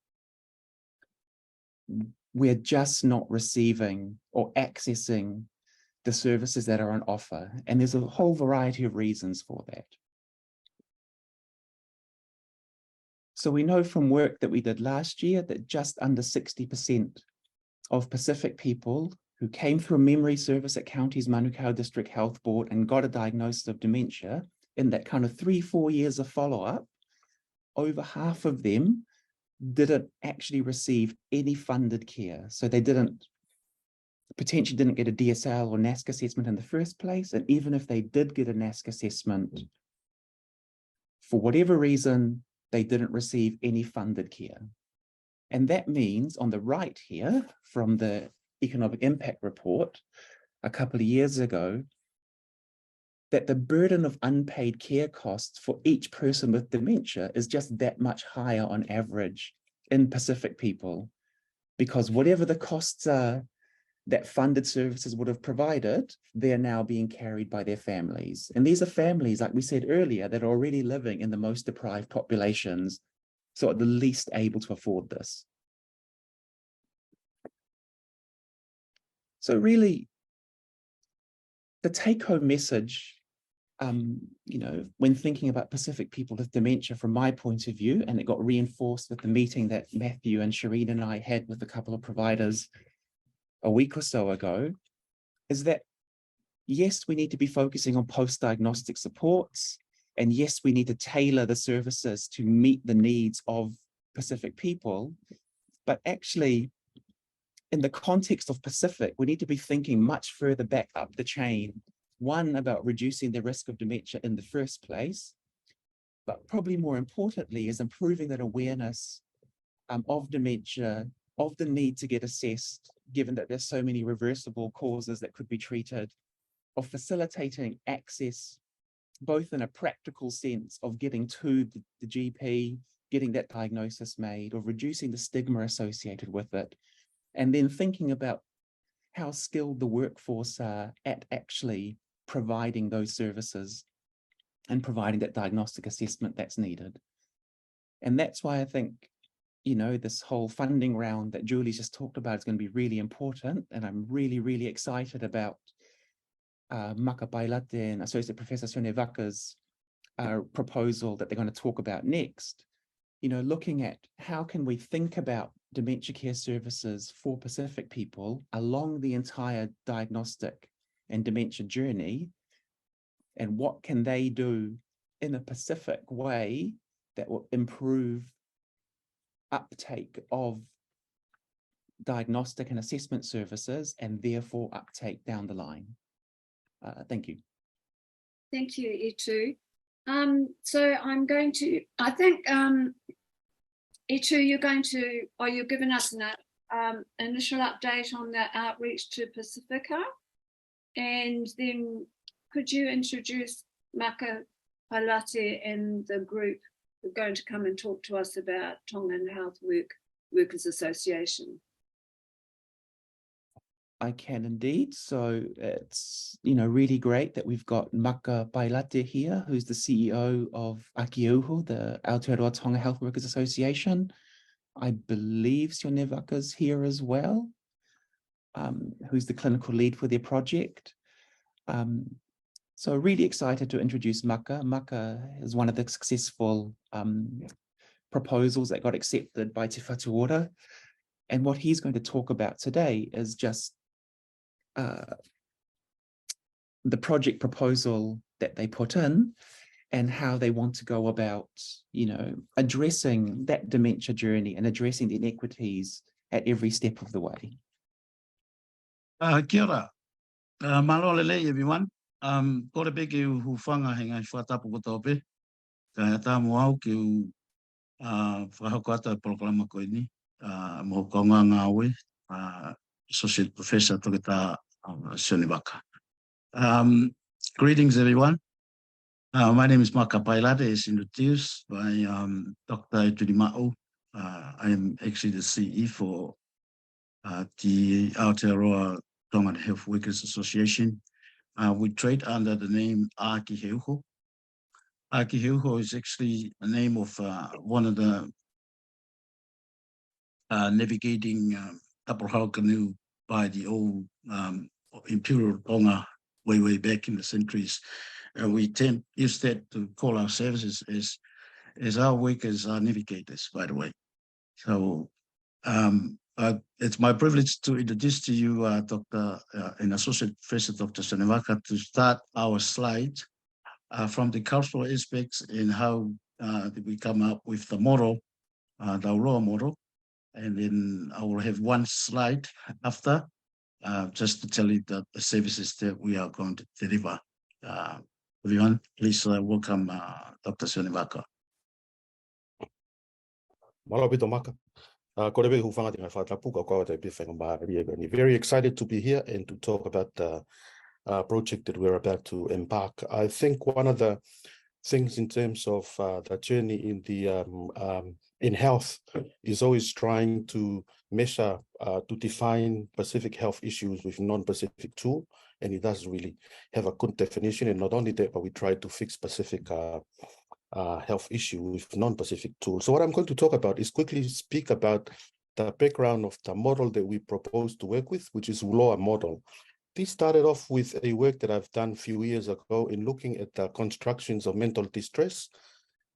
we're just not receiving or accessing the services that are on offer. And there's a whole variety of reasons for that. So we know from work that we did last year that just under 60% of Pacific people who came through a memory service at County's Manukau District Health Board and got a diagnosis of dementia, in that kind of 3-4 years of follow-up, over half of them didn't actually receive any funded care. So they potentially didn't get a DSL or NASC assessment in the first place. And even if they did get a NASC assessment, for whatever reason, they didn't receive any funded care. And that means on the right here, from the Economic Impact Report a couple of years ago, that the burden of unpaid care costs for each person with dementia is just that much higher on average in Pacific people, because whatever the costs are that funded services would have provided, they're now being carried by their families. And these are families, like we said earlier, that are already living in the most deprived populations, so at the least able to afford this. So really, the take-home message, when thinking about Pacific people with dementia from my point of view, and it got reinforced with the meeting that Matthew and Shireen and I had with a couple of providers a week or so ago, is that yes, we need to be focusing on post-diagnostic supports, and yes, we need to tailor the services to meet the needs of Pacific people, but actually, in the context of Pacific, we need to be thinking much further back up the chain. One, about reducing the risk of dementia in the first place, but probably more importantly is improving that awareness of dementia, of the need to get assessed, given that there's so many reversible causes that could be treated, of facilitating access, both in a practical sense of getting to the GP, getting that diagnosis made, of reducing the stigma associated with it, and then thinking about how skilled the workforce are at actually providing those services and providing that diagnostic assessment that's needed. And that's why I think, this whole funding round that Julie's just talked about is going to be really important. And I'm really, really excited about Maka Pailate and Associate Professor Sone Waka's proposal that they're going to talk about next. Looking at how can we think about dementia care services for Pacific people along the entire diagnostic and dementia journey, and what can they do in a Pacific way that will improve uptake of diagnostic and assessment services and therefore uptake down the line. Thank you. Thank you, Itu. So I'm going to, I think, Itu, you're giving us an initial update on the outreach to Pacifica, and then could you introduce Maka Pailate and the group who are going to come and talk to us about Tongan Health Workers Association? I can indeed. So it's, really great that we've got Maka Pailate here, who's the CEO of Akiuhu, the Aotearoa Tonga Health Workers Association. I believe Sione Waka's here as well, who's the clinical lead for their project. So really excited to introduce Maka. Maka is one of the successful proposals that got accepted by Te Whatu Ora. And what he's going to talk about today is just the project proposal that they put in and how they want to go about, addressing that dementia journey and addressing the inequities at every step of the way. Kia ora. Malo lelei everyone. Kore pe ke hu whanga he ngai whatapu ko tōpe. Ka tā mo au ke u whahako ata programa ko ini. Mo kaunga ngā oe. Associate Professor toke tā Sione Waka. Greetings everyone. My name is Maka Pailate, as introduced by Dr. Judy Ma'o. I am actually the CE for the Aotearoa Tongan Health Workers Association. We trade under the name Ākiheuho. Ākiheuho is actually a name of one of the navigating Tapahau canoe by the old Imperial Tonga way back in the centuries. We use that to call our services as our workers are navigators, by the way. So it's my privilege to introduce to you Dr. and Associate Professor Dr. Sione Waka to start our slide from the cultural aspects and how we come up with the model, the Aurora model. And then I will have one slide after just to tell you the services that we are going to deliver. Everyone, please welcome Dr. Sione Waka. Very excited to be here and to talk about the project that we're about to embark. I think one of the things in terms of the journey in the in health is always trying to measure, to define specific health issues with non-specific tool, and it doesn't really have a good definition. And not only that, but we try to fix specific health issue with non-specific tools. So what I'm going to talk about is quickly speak about the background of the model that we propose to work with, which is Uloa model. This started off with a work that I've done a few years ago in looking at the constructions of mental distress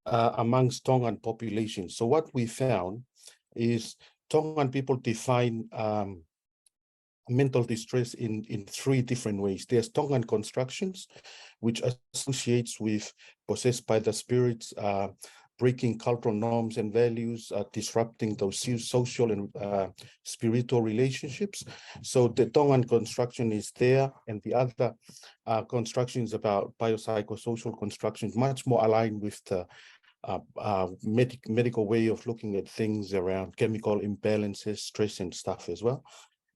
amongst Tongan populations. So what we found is Tongan people define mental distress in three different ways. There's Tongan constructions, which associates with possessed by the spirits, breaking cultural norms and values, disrupting those social and spiritual relationships. So the Tongan construction is there, and the other constructions about biopsychosocial constructions, much more aligned with the medical way of looking at things around chemical imbalances, stress and stuff as well.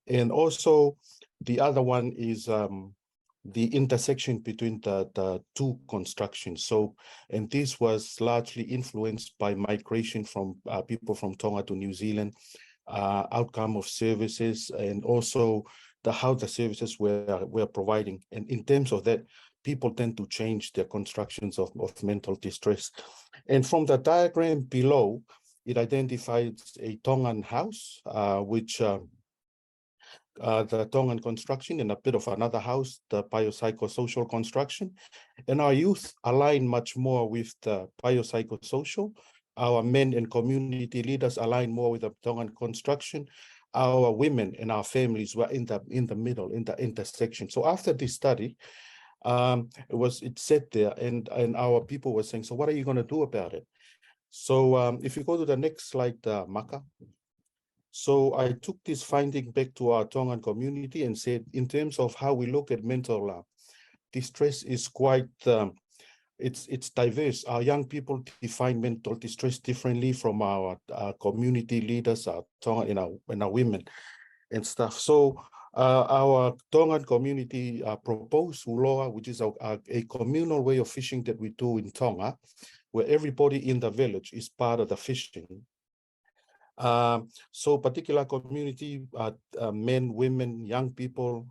And also the other one is the intersection between the two constructions. So, and this was largely influenced by migration from people from Tonga to New Zealand, outcome of services, and also how the services were providing. And in terms of that, people tend to change their constructions of mental distress. And from the diagram below, it identifies a Tongan house, which the Tongan construction, and a bit of another house, the biopsychosocial construction. And our youth align much more with the biopsychosocial. Our men and community leaders align more with the Tongan construction. Our women and our families were in the middle, in the intersection. So after this study, it sat there, and our people were saying, so what are you going to do about it? So if you go to the next slide, Maka. So I took this finding back to our Tongan community and said, in terms of how we look at mental distress is quite, it's diverse. Our young people define mental distress differently from our community leaders, our Tongan and our women and stuff. So our Tongan community proposed Uloa, which is a communal way of fishing that we do in Tonga, where everybody in the village is part of the fishing. So particular community, men, women, young people,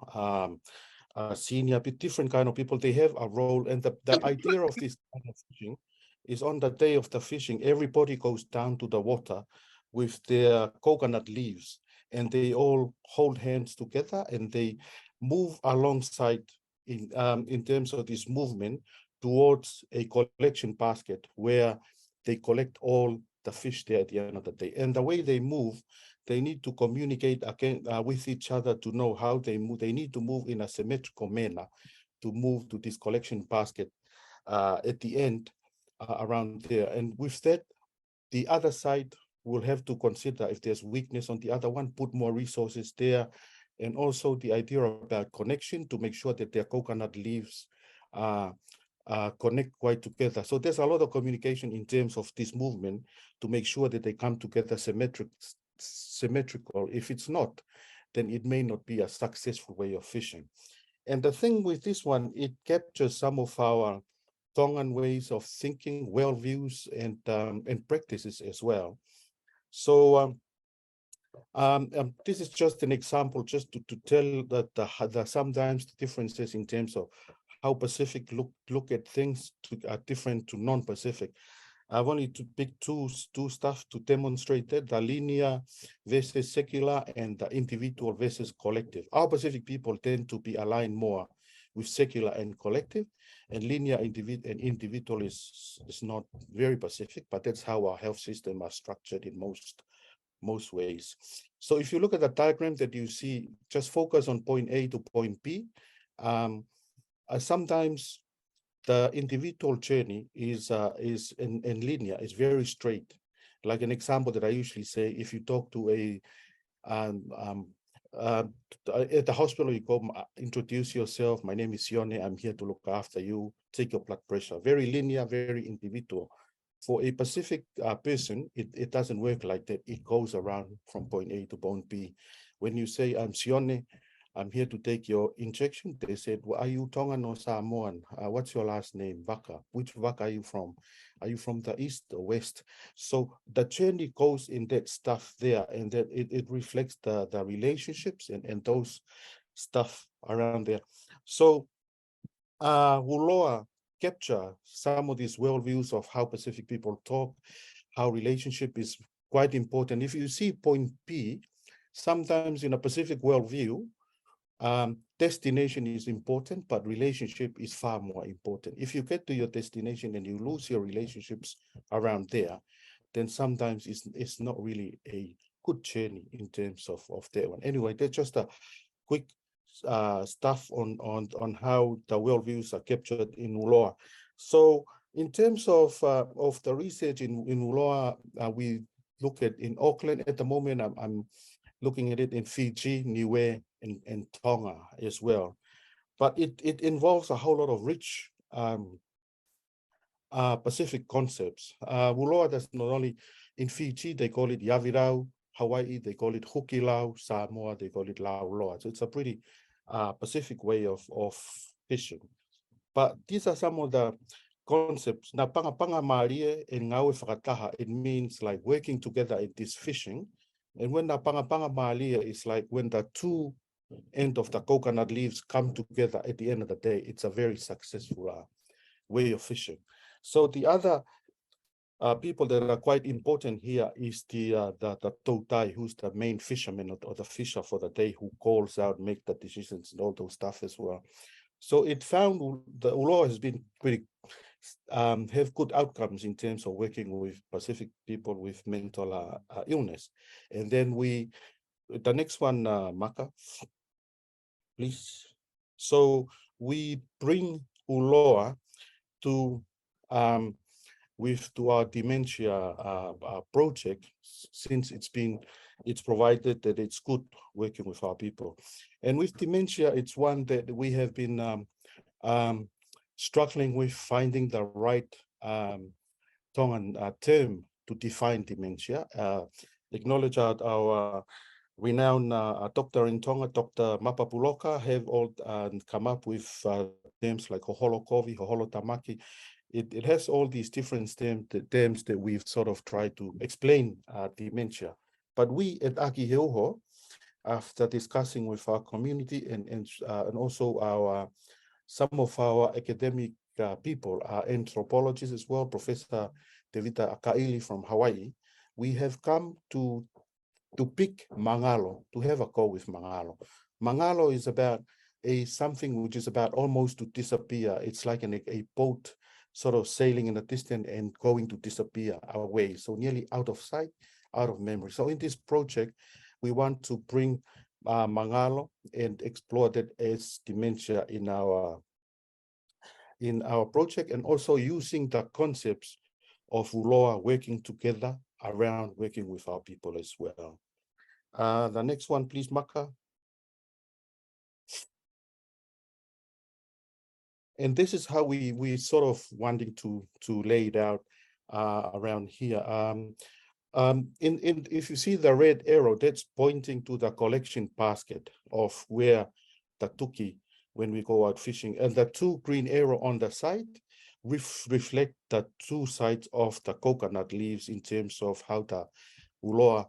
senior, different kind of people, they have a role. And the idea of this kind of fishing is on the day of the fishing, everybody goes down to the water with their coconut leaves, and they all hold hands together and they move alongside in terms of this movement towards a collection basket where they collect all the fish there at the end of the day. And the way they move, they need to communicate again with each other to know how they move. They need to move in a symmetrical manner to move to this collection basket at the end, around there. And with that, the other side will have to consider if there's weakness on the other one, put more resources there. And also the idea about connection to make sure that their coconut leaves connect quite together. So there's a lot of communication in terms of this movement to make sure that they come together symmetrical. If it's not, then it may not be a successful way of fishing. And the thing with this one, it captures some of our Tongan ways of thinking, worldviews, and practices as well. So this is just an example, just to tell that the sometimes the differences in terms of how Pacific look at things are different to non-Pacific. I've only to pick two stuff to demonstrate that: the linear versus secular and the individual versus collective. Our Pacific people tend to be aligned more with secular and collective, and linear individual is not very Pacific, but that's how our health system are structured in most ways. So if you look at the diagram that you see, just focus on point A to point B. Sometimes the individual journey is in linear, is very straight. Like an example that I usually say, if you talk to at the hospital, you go, introduce yourself. My name is Sione. I'm here to look after you. Take your blood pressure. Very linear, very individual. For a Pacific person, it doesn't work like that. It goes around from point A to point B. When you say, I'm Sione, I'm here to take your injection, they said, well, are you Tongan or Samoan? What's your last name? Waka. Which Waka are you from? Are you from the east or west? So the journey goes in that stuff there, and that it reflects the relationships and those stuff around there. So Uloa capture some of these worldviews of how Pacific people talk, how relationship is quite important. If you see point P, sometimes in a Pacific worldview, destination is important, but relationship is far more important. If you get to your destination and you lose your relationships around there, then sometimes it's not really a good journey in terms of that one. Anyway, that's just a quick stuff on how the worldviews are captured in Uloa. So in terms of the research in Uloa, we look at in Auckland at the moment. I'm looking at it in Fiji, Niue, and Tonga as well. But it involves a whole lot of rich Pacific concepts. Uloa does not only, in Fiji, they call it Yavirau, Hawaii, they call it Hukilau, Samoa, they call it Lauloa. So it's a pretty Pacific way of fishing. But these are some of the concepts. Na panga marie e ngawe whakataha, it means like working together in this fishing. And when the panga malie is like when the two end of the coconut leaves come together at the end of the day, it's a very successful way of fishing. So the other people that are quite important here is the tautai, who's the main fisherman or the fisher for the day, who calls out, make the decisions and all those stuff as well. So it found the Uloa has been pretty have good outcomes in terms of working with Pacific people with mental illness. And then the next one, Maka, please. So we bring Uloa to our dementia project, since it's provided that it's good working with our people. And with dementia, it's one that we have been struggling with finding the right Tongan term to define dementia. Acknowledge our renowned doctor in Tonga, Dr. Mapapuloka, have all come up with terms like hoholo kovi, hoholo tamaki. It has all these different terms that we've sort of tried to explain dementia. But we at Akiheuho, after discussing with our community and also some of our academic people, anthropologists as well, Professor Devita Akaili from Hawaii, we have come to pick Mangalo, to have a go with Mangalo. Mangalo is about something which is about almost to disappear. It's like a boat sort of sailing in the distance and going to disappear away. So nearly out of sight, out of memory. So in this project, we want to bring Mangalo and explore that as dementia in our in our project, and also using the concepts of Uloa working together around working with our people as well. The next one, please, Maka. And this is how we sort of wanting to lay it out around here. If you see the red arrow, that's pointing to the collection basket of where the tuki, when we go out fishing, and the two green arrow on the side reflect the two sides of the coconut leaves in terms of how the uloa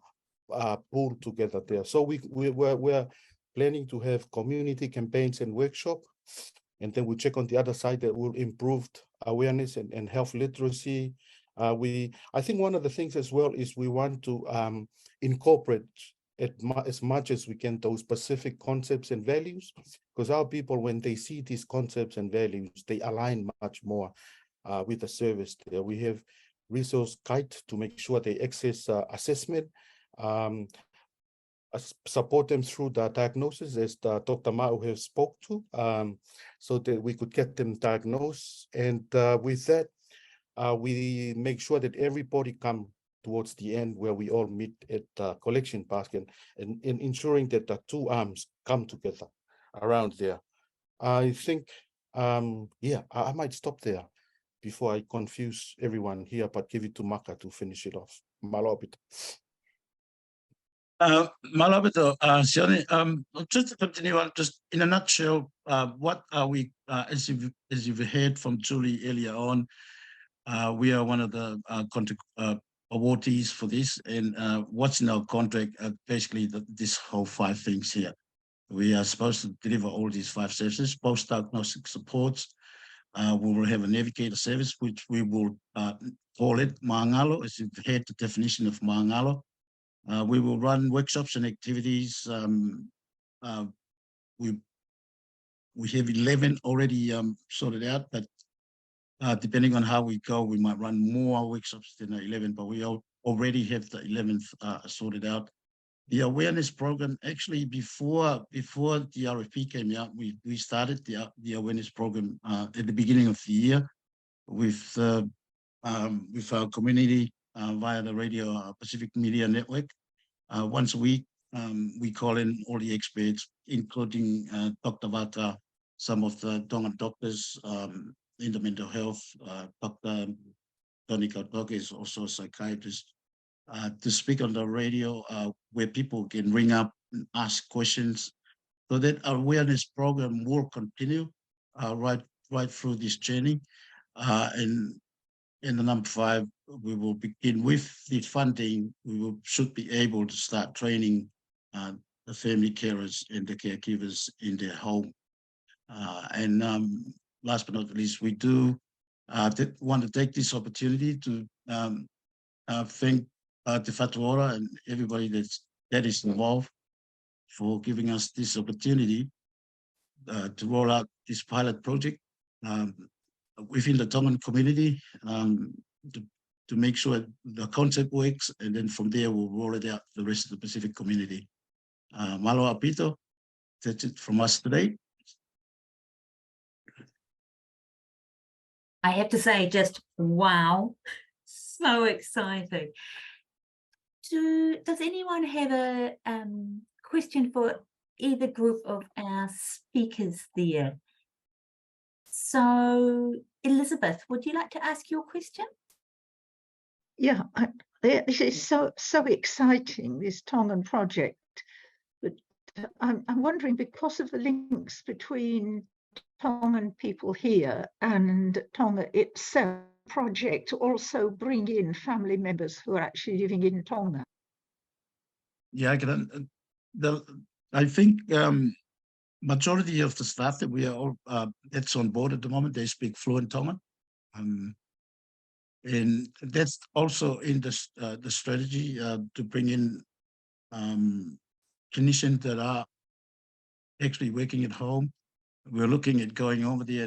pulled together there. So we're planning to have community campaigns and workshop, and then we check on the other side that will improve awareness and health literacy. I think one of the things as well is we want to incorporate as much as we can those specific concepts and values, because our people, when they see these concepts and values, they align much more with the service there. We have resource guide to make sure they access assessment, support them through the diagnosis, as Dr. Ma'u has spoke to, so that we could get them diagnosed. And with that, we make sure that everybody come towards the end where we all meet at the collection basket, and ensuring that the two arms come together around there. I think, yeah, I might stop there before I confuse everyone here, but give it to Maka to finish it off. Malobit. Malabito, Sione, just to continue on, just in a nutshell, what are we, as you've heard from Julie earlier on, we are one of the contract awardees for this, and what's in our contract, basically this whole 5 things here. We are supposed to deliver all these 5 services: post-diagnostic supports. We will have a navigator service, which we will call it Maangalo, as you've heard the definition of Maangalo. We will run workshops and activities. We have 11 already sorted out, but depending on how we go, we might run more workshops than the 11, but we already have the 11th sorted out. The awareness program, actually before the RFP came out, we started the awareness program at the beginning of the year with our community via the Radio Pacific Media Network. Once a week, we call in all the experts, including Dr. Vata, some of the Tongan doctors in the mental health. Dr. Tony Kautoke is also a psychiatrist, to speak on the radio where people can ring up and ask questions. So that awareness program will continue right through this journey. And in the number 5, we will begin with the funding. We should be able to start training the family carers and the caregivers in their home. And last but not least, we do want to take this opportunity to thank Te Whatuora and everybody that is involved for giving us this opportunity to roll out this pilot project within the Tongan community, to make sure the concept works, and then from there we'll roll it out to the rest of the Pacific community. Malo apito, that's it from us today. I have to say, just wow, so exciting. Does anyone have a question for either group of our speakers there? So, Elizabeth, would you like to ask your question? Yeah, this is so exciting, this Tongan project. But I'm wondering, because of the links between Tongan people here and Tonga itself, project also bring in family members who are actually living in Tonga? Yeah, I think majority of the staff that we are all that's on board at the moment, they speak fluent Tongan, and that's also in the strategy to bring in clinicians that are actually working at home. We're looking at going over there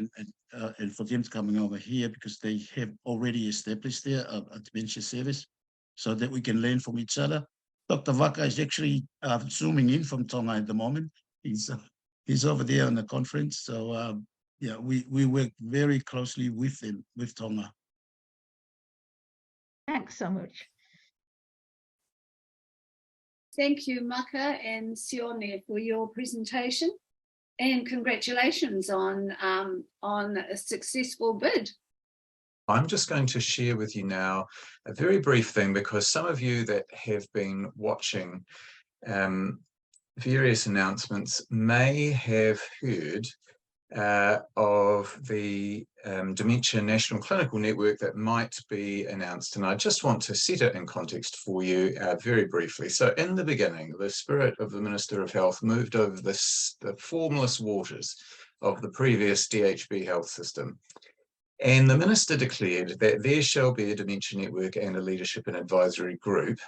and for them coming over here, because they have already established there a dementia service, so that we can learn from each other. Dr. Vaka is actually zooming in from Tonga at the moment. He's over there on the conference, so yeah, we work very closely with them, with Tonga. Thanks so much. Thank you, Maka and Sione, for your presentation, and congratulations on a successful bid. I'm just going to share with you now a very brief thing, because some of you that have been watching various announcements may have heard of the Dementia National Clinical Network that might be announced. And I just want to set it in context for you very briefly. So in the beginning, the spirit of the Minister of Health moved over the formless waters of the previous DHB health system. And the Minister declared that there shall be a Dementia Network and a Leadership and Advisory Group,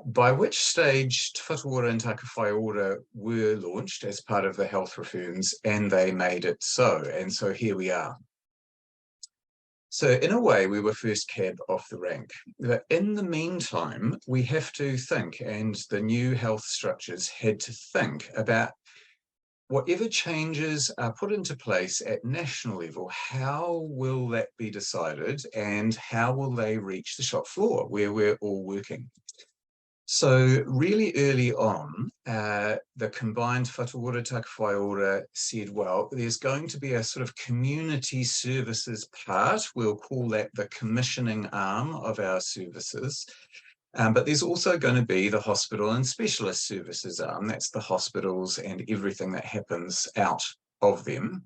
by which stage Te Whatuora and Taka Whaiora were launched as part of the health reforms, and they made it so. And so here we are. So in a way, we were first cab off the rank. But in the meantime, we have to think, and the new health structures had to think about whatever changes are put into place at national level, how will that be decided, and how will they reach the shop floor where we're all working? So really early on, the combined Whatuora Taka Whaiora said, well, there's going to be a sort of community services part. We'll call that the commissioning arm of our services. But there's also going to be the hospital and specialist services arm. That's the hospitals and everything that happens out of them.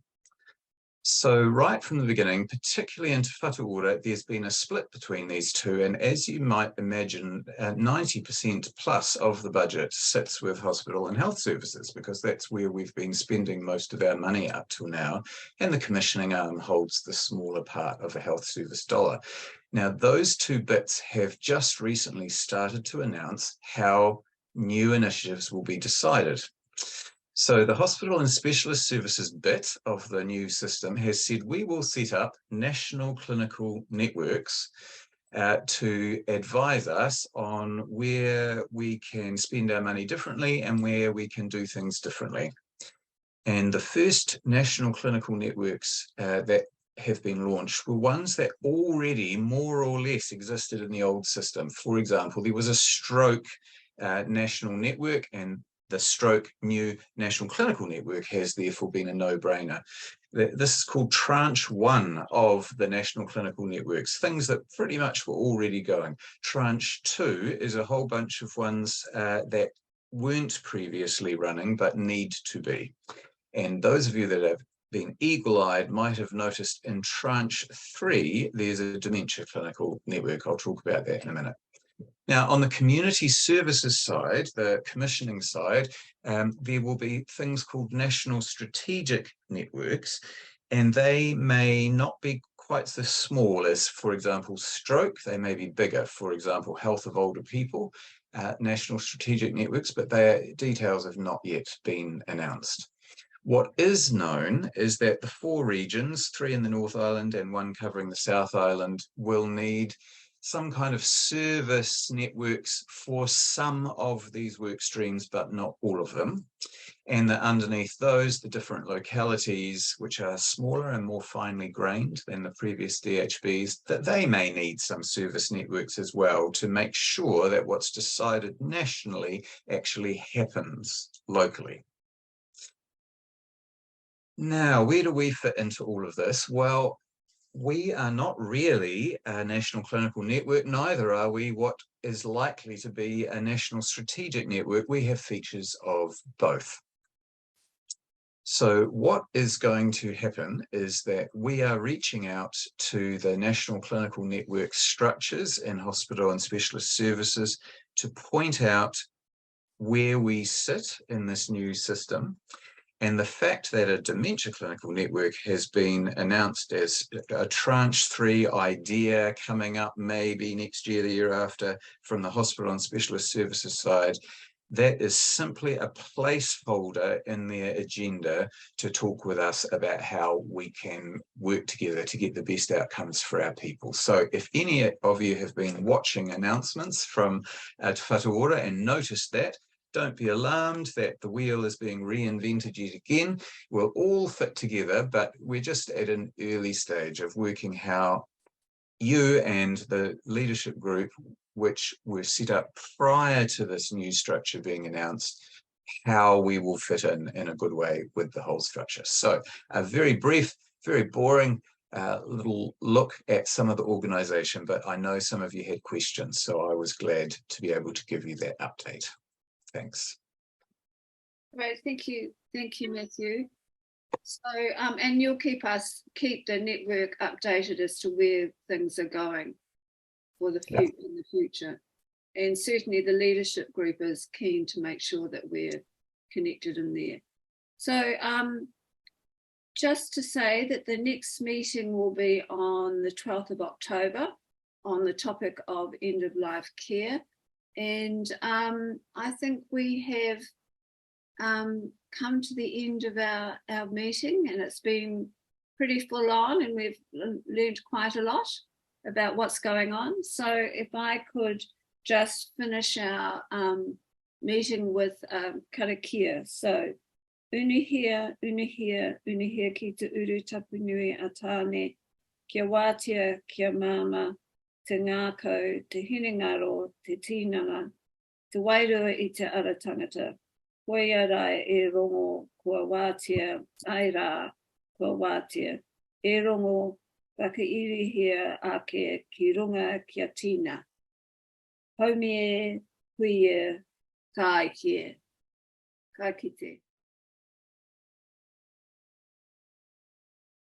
So right from the beginning, particularly in Te Whatuora, there's been a split between these two. And as you might imagine, 90% plus of the budget sits with hospital and health services, because that's where we've been spending most of our money up till now. And the commissioning arm holds the smaller part of a health service dollar. Now, those two bits have just recently started to announce how new initiatives will be decided. So the hospital and specialist services bit of the new system has said we will set up national clinical networks to advise us on where we can spend our money differently and where we can do things differently. And the first national clinical networks that have been launched were ones that already more or less existed in the old system. For example, there was a stroke national network, and the stroke new national clinical network has therefore been a no-brainer. This is called tranche 1 of the national clinical networks, things that pretty much were already going. Tranche 2 is a whole bunch of ones that weren't previously running but need to be. And those of you that have been eagle-eyed might have noticed in tranche 3, there's a dementia clinical network. I'll talk about that in a minute. Now, on the community services side, the commissioning side, there will be things called national strategic networks, and they may not be quite so small as, for example, stroke. They may be bigger, for example, health of older people, national strategic networks, but their details have not yet been announced. What is known is that the 4 regions, 3 in the North Island and 1 covering the South Island, will need some kind of service networks for some of these work streams, but not all of them. And that underneath those, the different localities, which are smaller and more finely grained than the previous DHBs, that they may need some service networks as well to make sure that what's decided nationally actually happens locally. Now, where do we fit into all of this? Well, we are not really a national clinical network, neither are we what is likely to be a national strategic network. We have features of both. So what is going to happen is that we are reaching out to the national clinical network structures in hospital and specialist services to point out where we sit in this new system. And the fact that a dementia clinical network has been announced as a tranche 3 idea coming up maybe next year, the year after, from the hospital and specialist services side, that is simply a placeholder in their agenda to talk with us about how we can work together to get the best outcomes for our people. So if any of you have been watching announcements from Te Whatuora and noticed that, don't be alarmed that the wheel is being reinvented yet again. We'll all fit together, but we're just at an early stage of working how you and the leadership group, which were set up prior to this new structure being announced, how we will fit in a good way with the whole structure. So a very brief, very boring little look at some of the organisation, but I know some of you had questions, so I was glad to be able to give you that update. Thanks. Right, thank you, Matthew. So, and you'll keep the network updated as to where things are going for the in the future. And certainly the leadership group is keen to make sure that we're connected in there. So just to say that the next meeting will be on the 12th of October on the topic of end-of-life care. And I think we have come to the end of our meeting, and it's been pretty full on, and we've learned quite a lot about what's going on. So if I could just finish our meeting with karakia. So unihia ki te uru tapunui a tāne, kia wātia, kia māma, te ngākau, te hinengaro, te tinanga, te wairua i te ara tangata. Koia rai e rongo kua wātia, ai rā kua wātia, e rongo whakairihia ake ki runga kia tina. Haumie, huie, kai kie, ka kite.